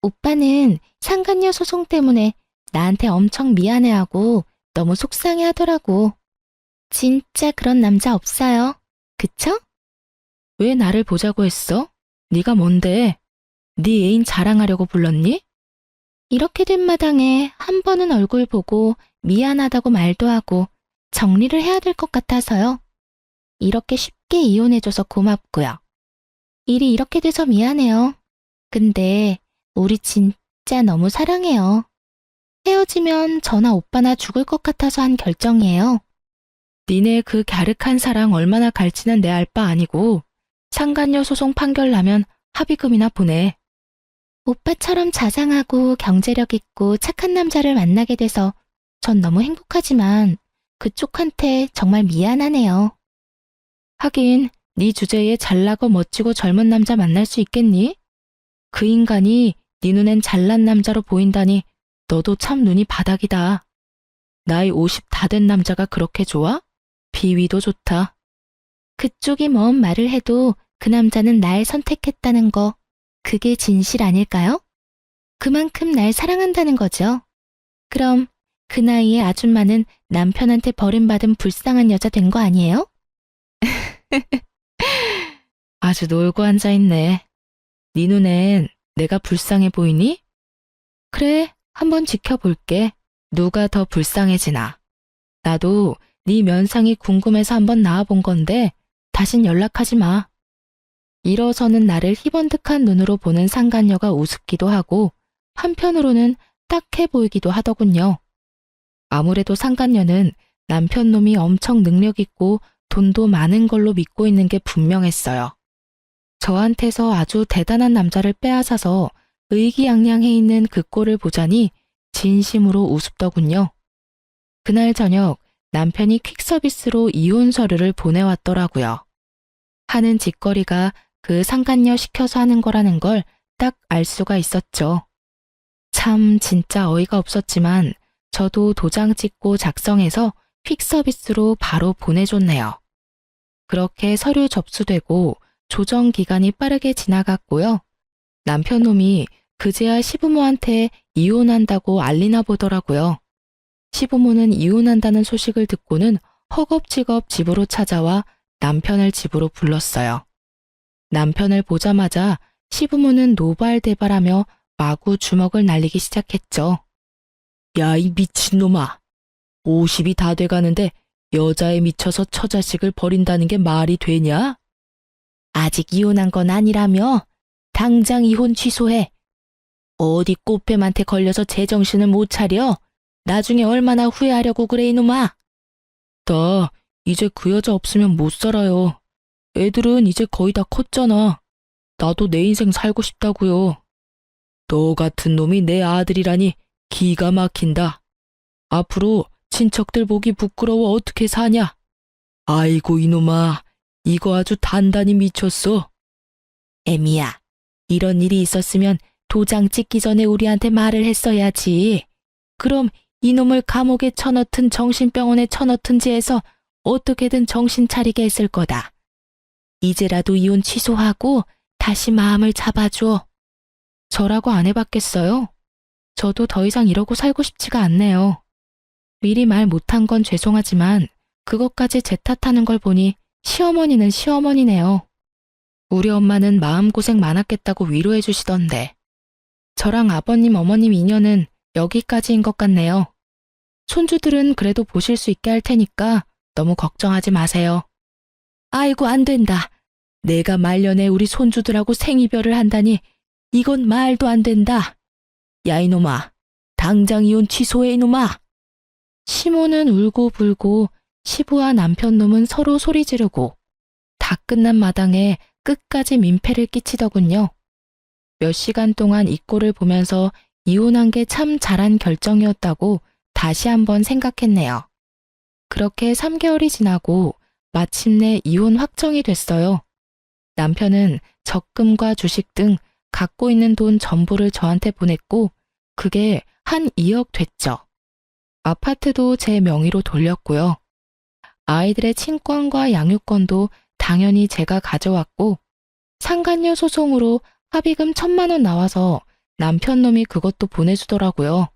오빠는 상간녀 소송 때문에 나한테 엄청 미안해하고 너무 속상해 하더라고. 진짜 그런 남자 없어요. 그쵸? 왜 나를 보자고 했어? 네가 뭔데? 네 애인 자랑하려고 불렀니? 이렇게 된 마당에 한 번은 얼굴 보고 미안하다고 말도 하고 정리를 해야 될 것 같아서요. 이렇게 쉽게 이혼해줘서 고맙고요. 일이 이렇게 돼서 미안해요. 근데 우리 진짜 너무 사랑해요. 헤어지면 저나 오빠나 죽을 것 같아서 한 결정이에요. 니네 그 갸륵한 사랑 얼마나 갈지는 내 알 바 아니고 상간녀 소송 판결 나면 합의금이나 보내. 오빠처럼 자상하고 경제력 있고 착한 남자를 만나게 돼서 전 너무 행복하지만 그쪽한테 정말 미안하네요. 하긴 네 주제에 잘나고 멋지고 젊은 남자 만날 수 있겠니? 그 인간이 네 눈엔 잘난 남자로 보인다니 너도 참 눈이 바닥이다. 나이 50 다 된 남자가 그렇게 좋아? 비위도 좋다. 그쪽이 뭔 말을 해도 그 남자는 날 선택했다는 거 그게 진실 아닐까요? 그만큼 날 사랑한다는 거죠. 그럼 그 나이에 아줌마는 남편한테 버림받은 불쌍한 여자 된 거 아니에요? 아주 놀고 앉아있네. 네 눈엔 내가 불쌍해 보이니? 그래, 한번 지켜볼게. 누가 더 불쌍해지나. 나도 네 면상이 궁금해서 한번 나와본 건데 다신 연락하지 마. 일어서는 나를 희번득한 눈으로 보는 상간녀가 우습기도 하고 한편으로는 딱해 보이기도 하더군요. 아무래도 상간녀는 남편 놈이 엄청 능력 있고 돈도 많은 걸로 믿고 있는 게 분명했어요. 저한테서 아주 대단한 남자를 빼앗아서 의기양양해 있는 그 꼴을 보자니 진심으로 우습더군요. 그날 저녁 남편이 퀵서비스로 이혼 서류를 보내왔더라고요. 하는 짓거리가 그 상간녀 시켜서 하는 거라는 걸 딱 알 수가 있었죠. 참 진짜 어이가 없었지만 저도 도장 찍고 작성해서 퀵서비스로 바로 보내줬네요. 그렇게 서류 접수되고 조정 기간이 빠르게 지나갔고요. 남편 놈이 그제야 시부모한테 이혼한다고 알리나 보더라고요. 시부모는 이혼한다는 소식을 듣고는 허겁지겁 집으로 찾아와 남편을 집으로 불렀어요. 남편을 보자마자 시부모는 노발대발하며 마구 주먹을 날리기 시작했죠. 야, 이 미친놈아. 50이 다 돼가는데 여자에 미쳐서 처자식을 버린다는 게 말이 되냐? 아직 이혼한 건 아니라며? 당장 이혼 취소해. 어디 꽃뱀한테 걸려서 제정신을 못 차려? 나중에 얼마나 후회하려고 그래 이놈아. 나 이제 그 여자 없으면 못 살아요. 애들은 이제 거의 다 컸잖아. 나도 내 인생 살고 싶다고요. 너 같은 놈이 내 아들이라니 기가 막힌다. 앞으로 친척들 보기 부끄러워 어떻게 사냐? 아이고 이놈아, 이거 아주 단단히 미쳤어. 애미야, 이런 일이 있었으면 도장 찍기 전에 우리한테 말을 했어야지. 그럼 이놈을 감옥에 쳐넣든 정신병원에 쳐넣든지 해서 어떻게든 정신 차리게 했을 거다. 이제라도 이혼 취소하고 다시 마음을 잡아줘. 저라고 안 해봤겠어요? 저도 더 이상 이러고 살고 싶지가 않네요. 미리 말 못한 건 죄송하지만 그것까지 제 탓하는 걸 보니 시어머니는 시어머니네요. 우리 엄마는 마음고생 많았겠다고 위로해 주시던데. 저랑 아버님 어머님 인연은 여기까지인 것 같네요. 손주들은 그래도 보실 수 있게 할 테니까 너무 걱정하지 마세요. 아이고 안 된다. 내가 말년에 우리 손주들하고 생이별을 한다니 이건 말도 안 된다. 야 이놈아, 당장 이혼 취소해 이놈아. 시모는 울고 불고 시부와 남편 놈은 서로 소리 지르고 다 끝난 마당에 끝까지 민폐를 끼치더군요. 몇 시간 동안 이 꼴을 보면서 이혼한 게 참 잘한 결정이었다고 다시 한번 생각했네요. 그렇게 3개월이 지나고 마침내 이혼 확정이 됐어요. 남편은 적금과 주식 등 갖고 있는 돈 전부를 저한테 보냈고 그게 한 2억 됐죠. 아파트도 제 명의로 돌렸고요. 아이들의 친권과 양육권도 당연히 제가 가져왔고 상간녀 소송으로 합의금 1,000만 원 나와서 남편 놈이 그것도 보내주더라고요.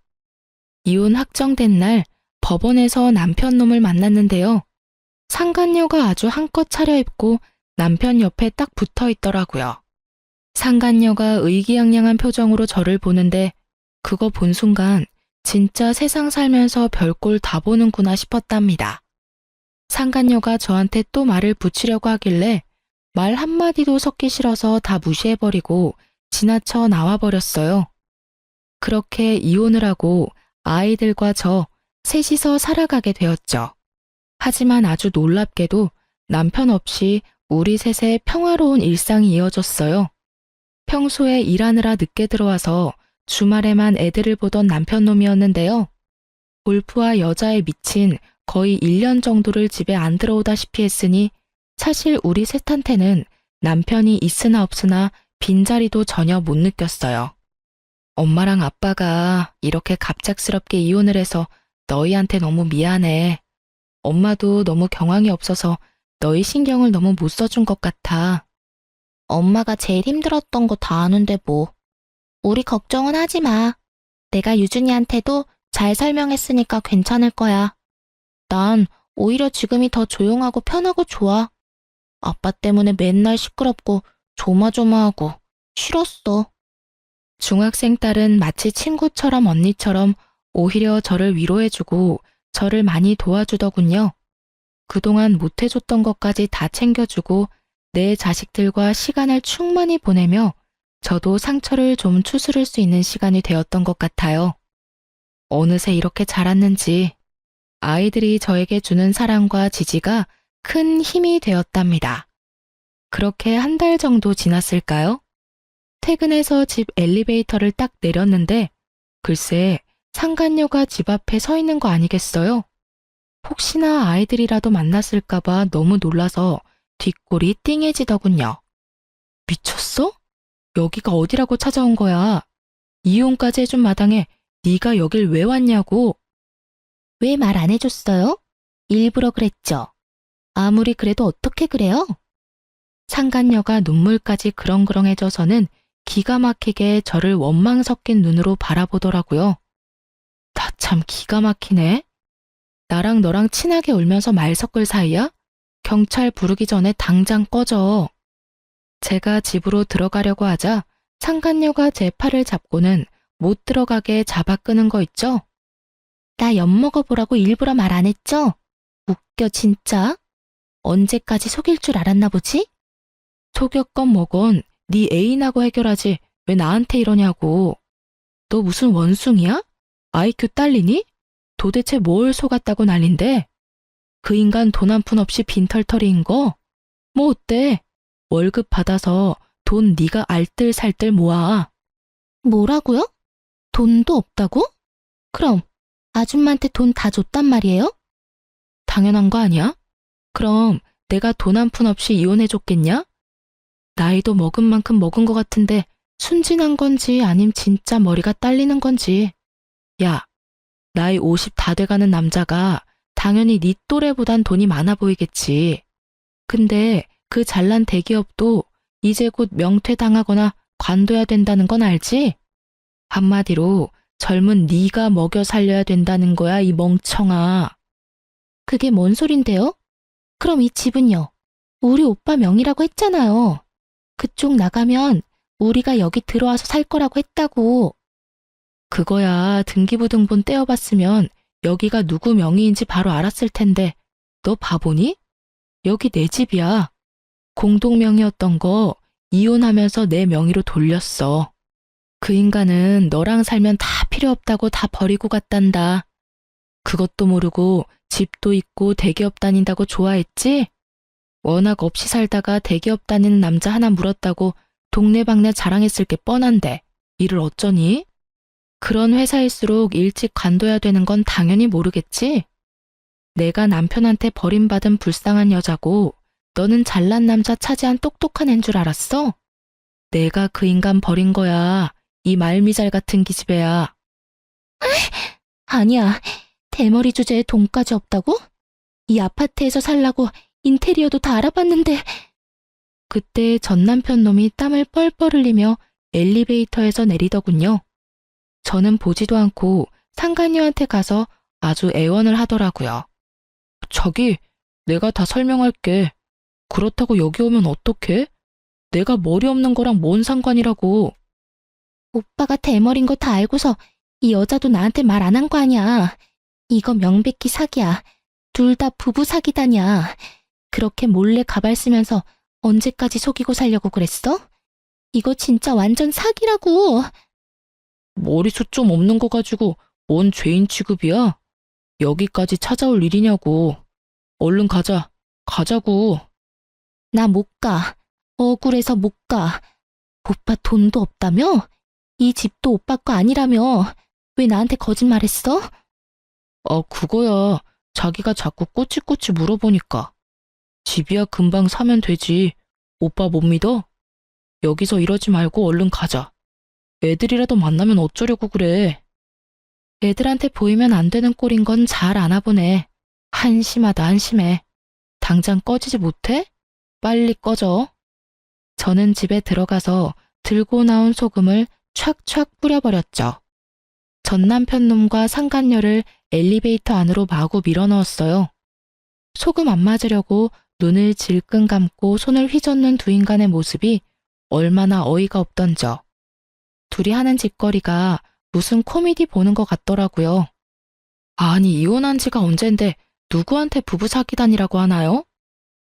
이혼 확정된 날 법원에서 남편 놈을 만났는데요. 상간녀가 아주 한껏 차려입고 남편 옆에 딱 붙어 있더라고요. 상간녀가 의기양양한 표정으로 저를 보는데 그거 본 순간 진짜 세상 살면서 별꼴 다 보는구나 싶었답니다. 상간녀가 저한테 또 말을 붙이려고 하길래 말 한마디도 섞기 싫어서 다 무시해버리고 지나쳐 나와버렸어요. 그렇게 이혼을 하고 아이들과 저 셋이서 살아가게 되었죠. 하지만 아주 놀랍게도 남편 없이 우리 셋의 평화로운 일상이 이어졌어요. 평소에 일하느라 늦게 들어와서 주말에만 애들을 보던 남편 놈이었는데요. 골프와 여자에 미친 거의 1년 정도를 집에 안 들어오다시피 했으니 사실 우리 셋한테는 남편이 있으나 없으나 빈자리도 전혀 못 느꼈어요. 엄마랑 아빠가 이렇게 갑작스럽게 이혼을 해서 너희한테 너무 미안해. 엄마도 너무 경황이 없어서 너희 신경을 너무 못 써준 것 같아. 엄마가 제일 힘들었던 거 다 아는데 뭐. 우리 걱정은 하지 마. 내가 유준이한테도 잘 설명했으니까 괜찮을 거야. 난 오히려 지금이 더 조용하고 편하고 좋아. 아빠 때문에 맨날 시끄럽고 조마조마하고 싫었어. 중학생 딸은 마치 친구처럼 언니처럼 오히려 저를 위로해주고 저를 많이 도와주더군요. 그동안 못해줬던 것까지 다 챙겨주고 내 자식들과 시간을 충만히 보내며 저도 상처를 좀 추스를 수 있는 시간이 되었던 것 같아요. 어느새 이렇게 자랐는지 아이들이 저에게 주는 사랑과 지지가 큰 힘이 되었답니다. 그렇게 한 달 정도 지났을까요? 퇴근해서 집 엘리베이터를 딱 내렸는데 글쎄 상간녀가 집 앞에 서 있는 거 아니겠어요? 혹시나 아이들이라도 만났을까봐 너무 놀라서 뒷골이 띵해지더군요. 미쳤어? 여기가 어디라고 찾아온 거야? 이혼까지 해준 마당에 네가 여길 왜 왔냐고. 왜 말 안 해줬어요? 일부러 그랬죠. 아무리 그래도 어떻게 그래요? 상간녀가 눈물까지 그렁그렁해져서는 기가 막히게 저를 원망 섞인 눈으로 바라보더라고요. 나 참 기가 막히네. 나랑 너랑 친하게 울면서 말 섞을 사이야? 경찰 부르기 전에 당장 꺼져. 제가 집으로 들어가려고 하자 상간녀가 제 팔을 잡고는 못 들어가게 잡아 끄는 거 있죠? 나 엿 먹어보라고 일부러 말 안 했죠? 웃겨 진짜. 언제까지 속일 줄 알았나 보지? 속였건 뭐건 네 애인하고 해결하지 왜 나한테 이러냐고. 너 무슨 원숭이야? IQ 딸리니? 도대체 뭘 속았다고 난린데? 그 인간 돈 한 푼 없이 빈털터리인 거? 뭐 어때? 월급 받아서 돈 네가 알뜰살뜰 모아. 뭐라고요? 돈도 없다고? 그럼 아줌마한테 돈 다 줬단 말이에요? 당연한 거 아니야? 그럼 내가 돈 한 푼 없이 이혼해줬겠냐? 나이도 먹은 만큼 먹은 것 같은데 순진한 건지 아님 진짜 머리가 딸리는 건지. 야, 나이 50 다 돼가는 남자가 당연히 네 또래보단 돈이 많아 보이겠지. 근데 그 잘난 대기업도 이제 곧 명퇴당하거나 관둬야 된다는 건 알지? 한마디로 젊은 네가 먹여 살려야 된다는 거야, 이 멍청아. 그게 뭔 소린데요? 그럼 이 집은요? 우리 오빠 명의라고 했잖아요. 그쪽 나가면 우리가 여기 들어와서 살 거라고 했다고. 그거야 등기부등본 떼어봤으면 여기가 누구 명의인지 바로 알았을 텐데 너 바보니? 여기 내 집이야. 공동명의였던 거 이혼하면서 내 명의로 돌렸어. 그 인간은 너랑 살면 다 필요 없다고 다 버리고 갔단다. 그것도 모르고 집도 있고 대기업 다닌다고 좋아했지? 워낙 없이 살다가 대기업 다니는 남자 하나 물었다고 동네방네 자랑했을 게 뻔한데 일을 어쩌니? 그런 회사일수록 일찍 관둬야 되는 건 당연히 모르겠지? 내가 남편한테 버림받은 불쌍한 여자고 너는 잘난 남자 차지한 똑똑한 앤 줄 알았어? 내가 그 인간 버린 거야. 이 말미잘 같은 기집애야. 아니야. 대머리 주제에 돈까지 없다고? 이 아파트에서 살라고 인테리어도 다 알아봤는데. 그때 전 남편 놈이 땀을 뻘뻘 흘리며 엘리베이터에서 내리더군요. 저는 보지도 않고 상간녀한테 가서 아주 애원을 하더라고요. 자기, 내가 다 설명할게. 그렇다고 여기 오면 어떡해? 내가 머리 없는 거랑 뭔 상관이라고. 오빠가 대머리인 거 다 알고서 이 여자도 나한테 말 안 한 거 아니야. 이거 명백히 사기야. 둘 다 부부 사기다냐. 그렇게 몰래 가발 쓰면서 언제까지 속이고 살려고 그랬어? 이거 진짜 완전 사기라고. 머리숱 좀 없는 거 가지고 뭔 죄인 취급이야? 여기까지 찾아올 일이냐고. 얼른 가자. 가자고. 나 못 가. 억울해서 못 가. 오빠 돈도 없다며? 이 집도 오빠 거 아니라며. 왜 나한테 거짓말했어? 그거야. 자기가 자꾸 꼬치꼬치 물어보니까. 집이야 금방 사면 되지. 오빠 못 믿어? 여기서 이러지 말고 얼른 가자. 애들이라도 만나면 어쩌려고 그래. 애들한테 보이면 안 되는 꼴인 건 잘 아나 보네. 한심하다 한심해. 당장 꺼지지 못해? 빨리 꺼져. 저는 집에 들어가서 들고 나온 소금을 촥촥 뿌려버렸죠. 전 남편 놈과 상간녀를 엘리베이터 안으로 마구 밀어넣었어요. 소금 안 맞으려고 눈을 질끈 감고 손을 휘젓는 두 인간의 모습이 얼마나 어이가 없던져. 둘이 하는 짓거리가 무슨 코미디 보는 것 같더라고요. 아니, 이혼한 지가 언젠데 누구한테 부부 사기단이라고 하나요?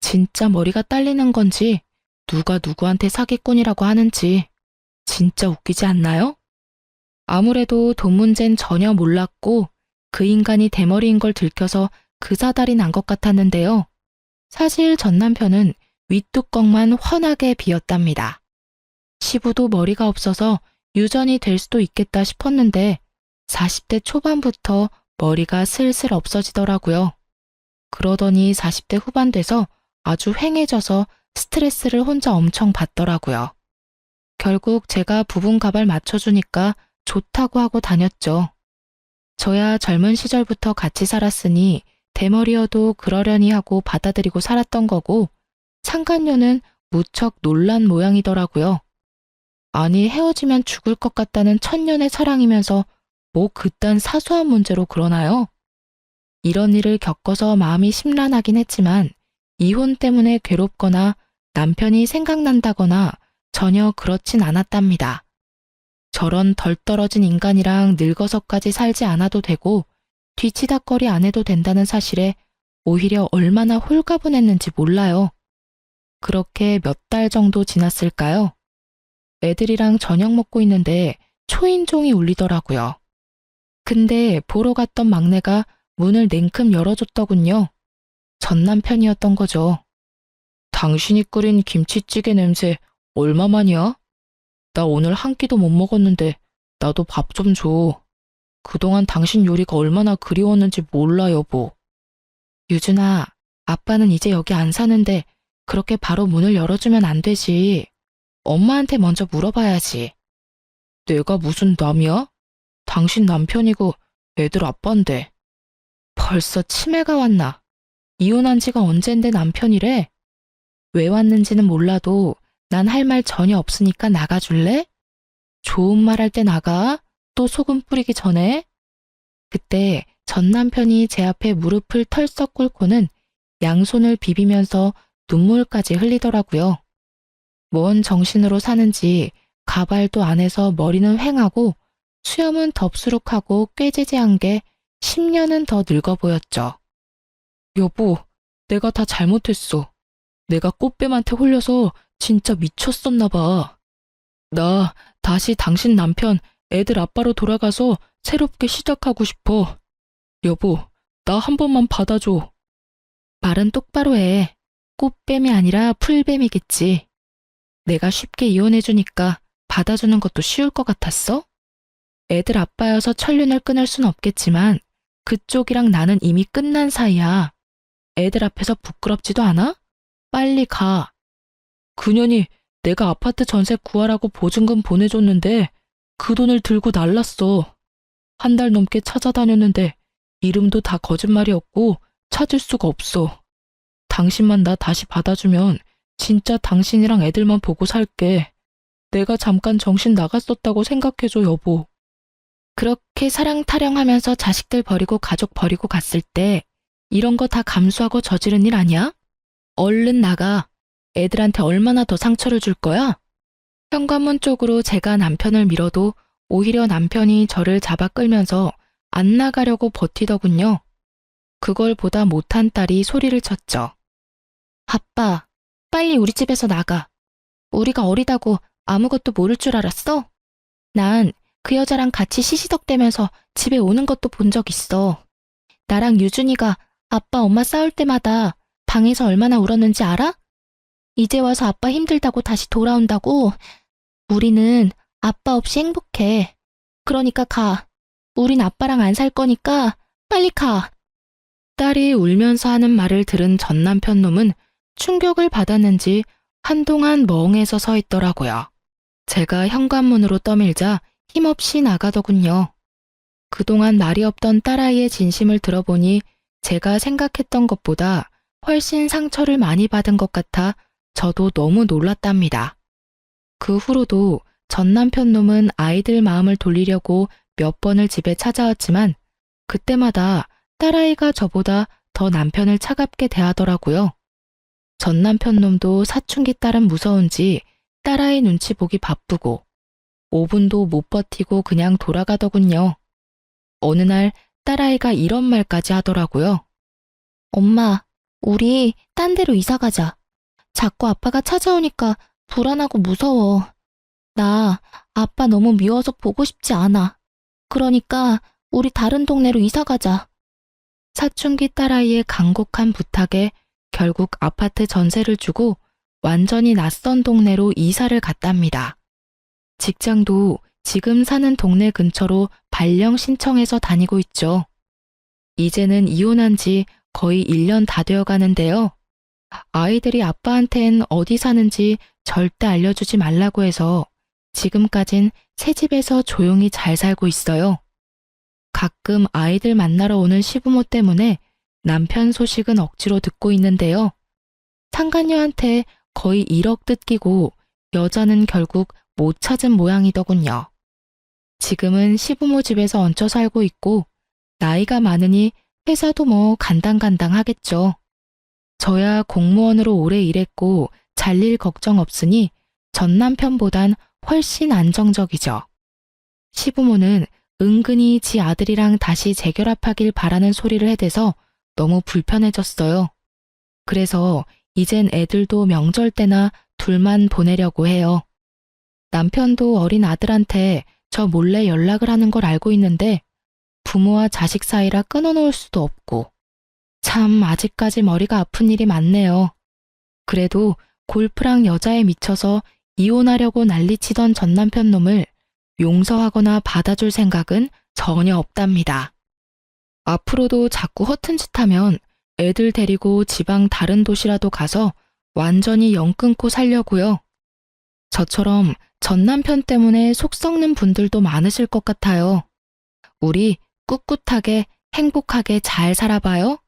진짜 머리가 딸리는 건지 누가 누구한테 사기꾼이라고 하는지 진짜 웃기지 않나요? 아무래도 돈 문제는 전혀 몰랐고 그 인간이 대머리인 걸 들켜서 그 사달이 난 것 같았는데요. 사실 전 남편은 윗뚜껑만 훤하게 비었답니다. 시부도 머리가 없어서 유전이 될 수도 있겠다 싶었는데 40대 초반부터 머리가 슬슬 없어지더라고요. 그러더니 40대 후반 돼서 아주 휑해져서 스트레스를 혼자 엄청 받더라고요. 결국 제가 부분 가발 맞춰주니까 좋다고 하고 다녔죠. 저야 젊은 시절부터 같이 살았으니 대머리여도 그러려니 하고 받아들이고 살았던 거고 상간녀는 무척 놀란 모양이더라고요. 아니 헤어지면 죽을 것 같다는 천년의 사랑이면서 뭐 그딴 사소한 문제로 그러나요? 이런 일을 겪어서 마음이 심란하긴 했지만 이혼 때문에 괴롭거나 남편이 생각난다거나 전혀 그렇진 않았답니다. 저런 덜 떨어진 인간이랑 늙어서까지 살지 않아도 되고 뒤치다꺼리 안 해도 된다는 사실에 오히려 얼마나 홀가분했는지 몰라요. 그렇게 몇 달 정도 지났을까요? 애들이랑 저녁 먹고 있는데 초인종이 울리더라고요. 근데 보러 갔던 막내가 문을 냉큼 열어줬더군요. 전 남편이었던 거죠. 당신이 끓인 김치찌개 냄새 얼마만이야? 나 오늘 한 끼도 못 먹었는데 나도 밥 좀 줘. 그동안 당신 요리가 얼마나 그리웠는지 몰라, 여보. 유준아, 아빠는 이제 여기 안 사는데 그렇게 바로 문을 열어주면 안 되지. 엄마한테 먼저 물어봐야지. 내가 무슨 남이야? 당신 남편이고 애들 아빠인데. 벌써 치매가 왔나? 이혼한 지가 언젠데 남편이래? 왜 왔는지는 몰라도 난 할 말 전혀 없으니까 나가줄래? 좋은 말 할 때 나가? 또 소금 뿌리기 전에? 그때 전 남편이 제 앞에 무릎을 털썩 꿇고는 양손을 비비면서 눈물까지 흘리더라고요. 뭔 정신으로 사는지 가발도 안 해서 머리는 휑하고 수염은 덥수룩하고 꾀지지한 게 10년은 더 늙어 보였죠. 여보, 내가 다 잘못했어. 내가 꽃뱀한테 홀려서 진짜 미쳤었나 봐. 나 다시 당신 남편, 애들 아빠로 돌아가서 새롭게 시작하고 싶어. 여보, 나 한 번만 받아줘. 말은 똑바로 해. 꽃뱀이 아니라 풀뱀이겠지. 내가 쉽게 이혼해주니까 받아주는 것도 쉬울 것 같았어? 애들 아빠여서 천륜을 끊을 순 없겠지만 그쪽이랑 나는 이미 끝난 사이야. 애들 앞에서 부끄럽지도 않아? 빨리 가. 그년이 내가 아파트 전세 구하라고 보증금 보내줬는데 그 돈을 들고 날랐어. 한 달 넘게 찾아다녔는데 이름도 다 거짓말이었고 찾을 수가 없어. 당신만 나 다시 받아주면 진짜 당신이랑 애들만 보고 살게. 내가 잠깐 정신 나갔었다고 생각해줘, 여보. 그렇게 사랑 타령하면서 자식들 버리고 가족 버리고 갔을 때 이런 거 다 감수하고 저지른 일 아니야? 얼른 나가. 애들한테 얼마나 더 상처를 줄 거야? 현관문 쪽으로 제가 남편을 밀어도 오히려 남편이 저를 잡아 끌면서 안 나가려고 버티더군요. 그걸 보다 못한 딸이 소리를 쳤죠. 아빠, 빨리 우리 집에서 나가. 우리가 어리다고 아무것도 모를 줄 알았어? 난 그 여자랑 같이 시시덕대면서 집에 오는 것도 본 적 있어. 나랑 유준이가 아빠 엄마 싸울 때마다 방에서 얼마나 울었는지 알아? 이제 와서 아빠 힘들다고 다시 돌아온다고? 우리는 아빠 없이 행복해. 그러니까 가. 우린 아빠랑 안 살 거니까 빨리 가. 딸이 울면서 하는 말을 들은 전 남편 놈은 충격을 받았는지 한동안 멍해서 서 있더라고요. 제가 현관문으로 떠밀자 힘없이 나가더군요. 그동안 말이 없던 딸아이의 진심을 들어보니 제가 생각했던 것보다 훨씬 상처를 많이 받은 것 같아 저도 너무 놀랐답니다. 그 후로도 전 남편 놈은 아이들 마음을 돌리려고 몇 번을 집에 찾아왔지만 그때마다 딸아이가 저보다 더 남편을 차갑게 대하더라고요. 전 남편 놈도 사춘기 딸은 무서운지 딸아이 눈치 보기 바쁘고 5분도 못 버티고 그냥 돌아가더군요. 어느 날 딸아이가 이런 말까지 하더라고요. 엄마, 우리 딴 데로 이사 가자. 자꾸 아빠가 찾아오니까 불안하고 무서워. 나 아빠 너무 미워서 보고 싶지 않아. 그러니까 우리 다른 동네로 이사 가자. 사춘기 딸아이의 간곡한 부탁에 결국 아파트 전세를 주고 완전히 낯선 동네로 이사를 갔답니다. 직장도 지금 사는 동네 근처로 발령 신청해서 다니고 있죠. 이제는 이혼한 지 거의 1년 다 되어 가는데요. 아이들이 아빠한텐 어디 사는지 절대 알려주지 말라고 해서 지금까진 새 집에서 조용히 잘 살고 있어요. 가끔 아이들 만나러 오는 시부모 때문에 남편 소식은 억지로 듣고 있는데요. 상간녀한테 거의 1억 뜯기고 여자는 결국 못 찾은 모양이더군요. 지금은 시부모 집에서 얹혀 살고 있고 나이가 많으니 회사도 뭐 간당간당 하겠죠. 저야 공무원으로 오래 일했고 잘릴 걱정 없으니 전 남편보단 훨씬 안정적이죠. 시부모는 은근히 지 아들이랑 다시 재결합하길 바라는 소리를 해대서 너무 불편해졌어요. 그래서 이젠 애들도 명절 때나 둘만 보내려고 해요. 남편도 어린 아들한테 저 몰래 연락을 하는 걸 알고 있는데 부모와 자식 사이라 끊어놓을 수도 없고 참 아직까지 머리가 아픈 일이 많네요. 그래도 골프랑 여자에 미쳐서 이혼하려고 난리치던 전 남편 놈을 용서하거나 받아줄 생각은 전혀 없답니다. 앞으로도 자꾸 허튼 짓 하면 애들 데리고 지방 다른 도시라도 가서 완전히 영 끊고 살려고요. 저처럼 전 남편 때문에 속 썩는 분들도 많으실 것 같아요. 우리 꿋꿋하게 행복하게 잘 살아봐요.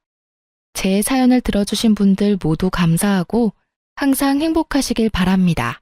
제 사연을 들어주신 분들 모두 감사하고 항상 행복하시길 바랍니다.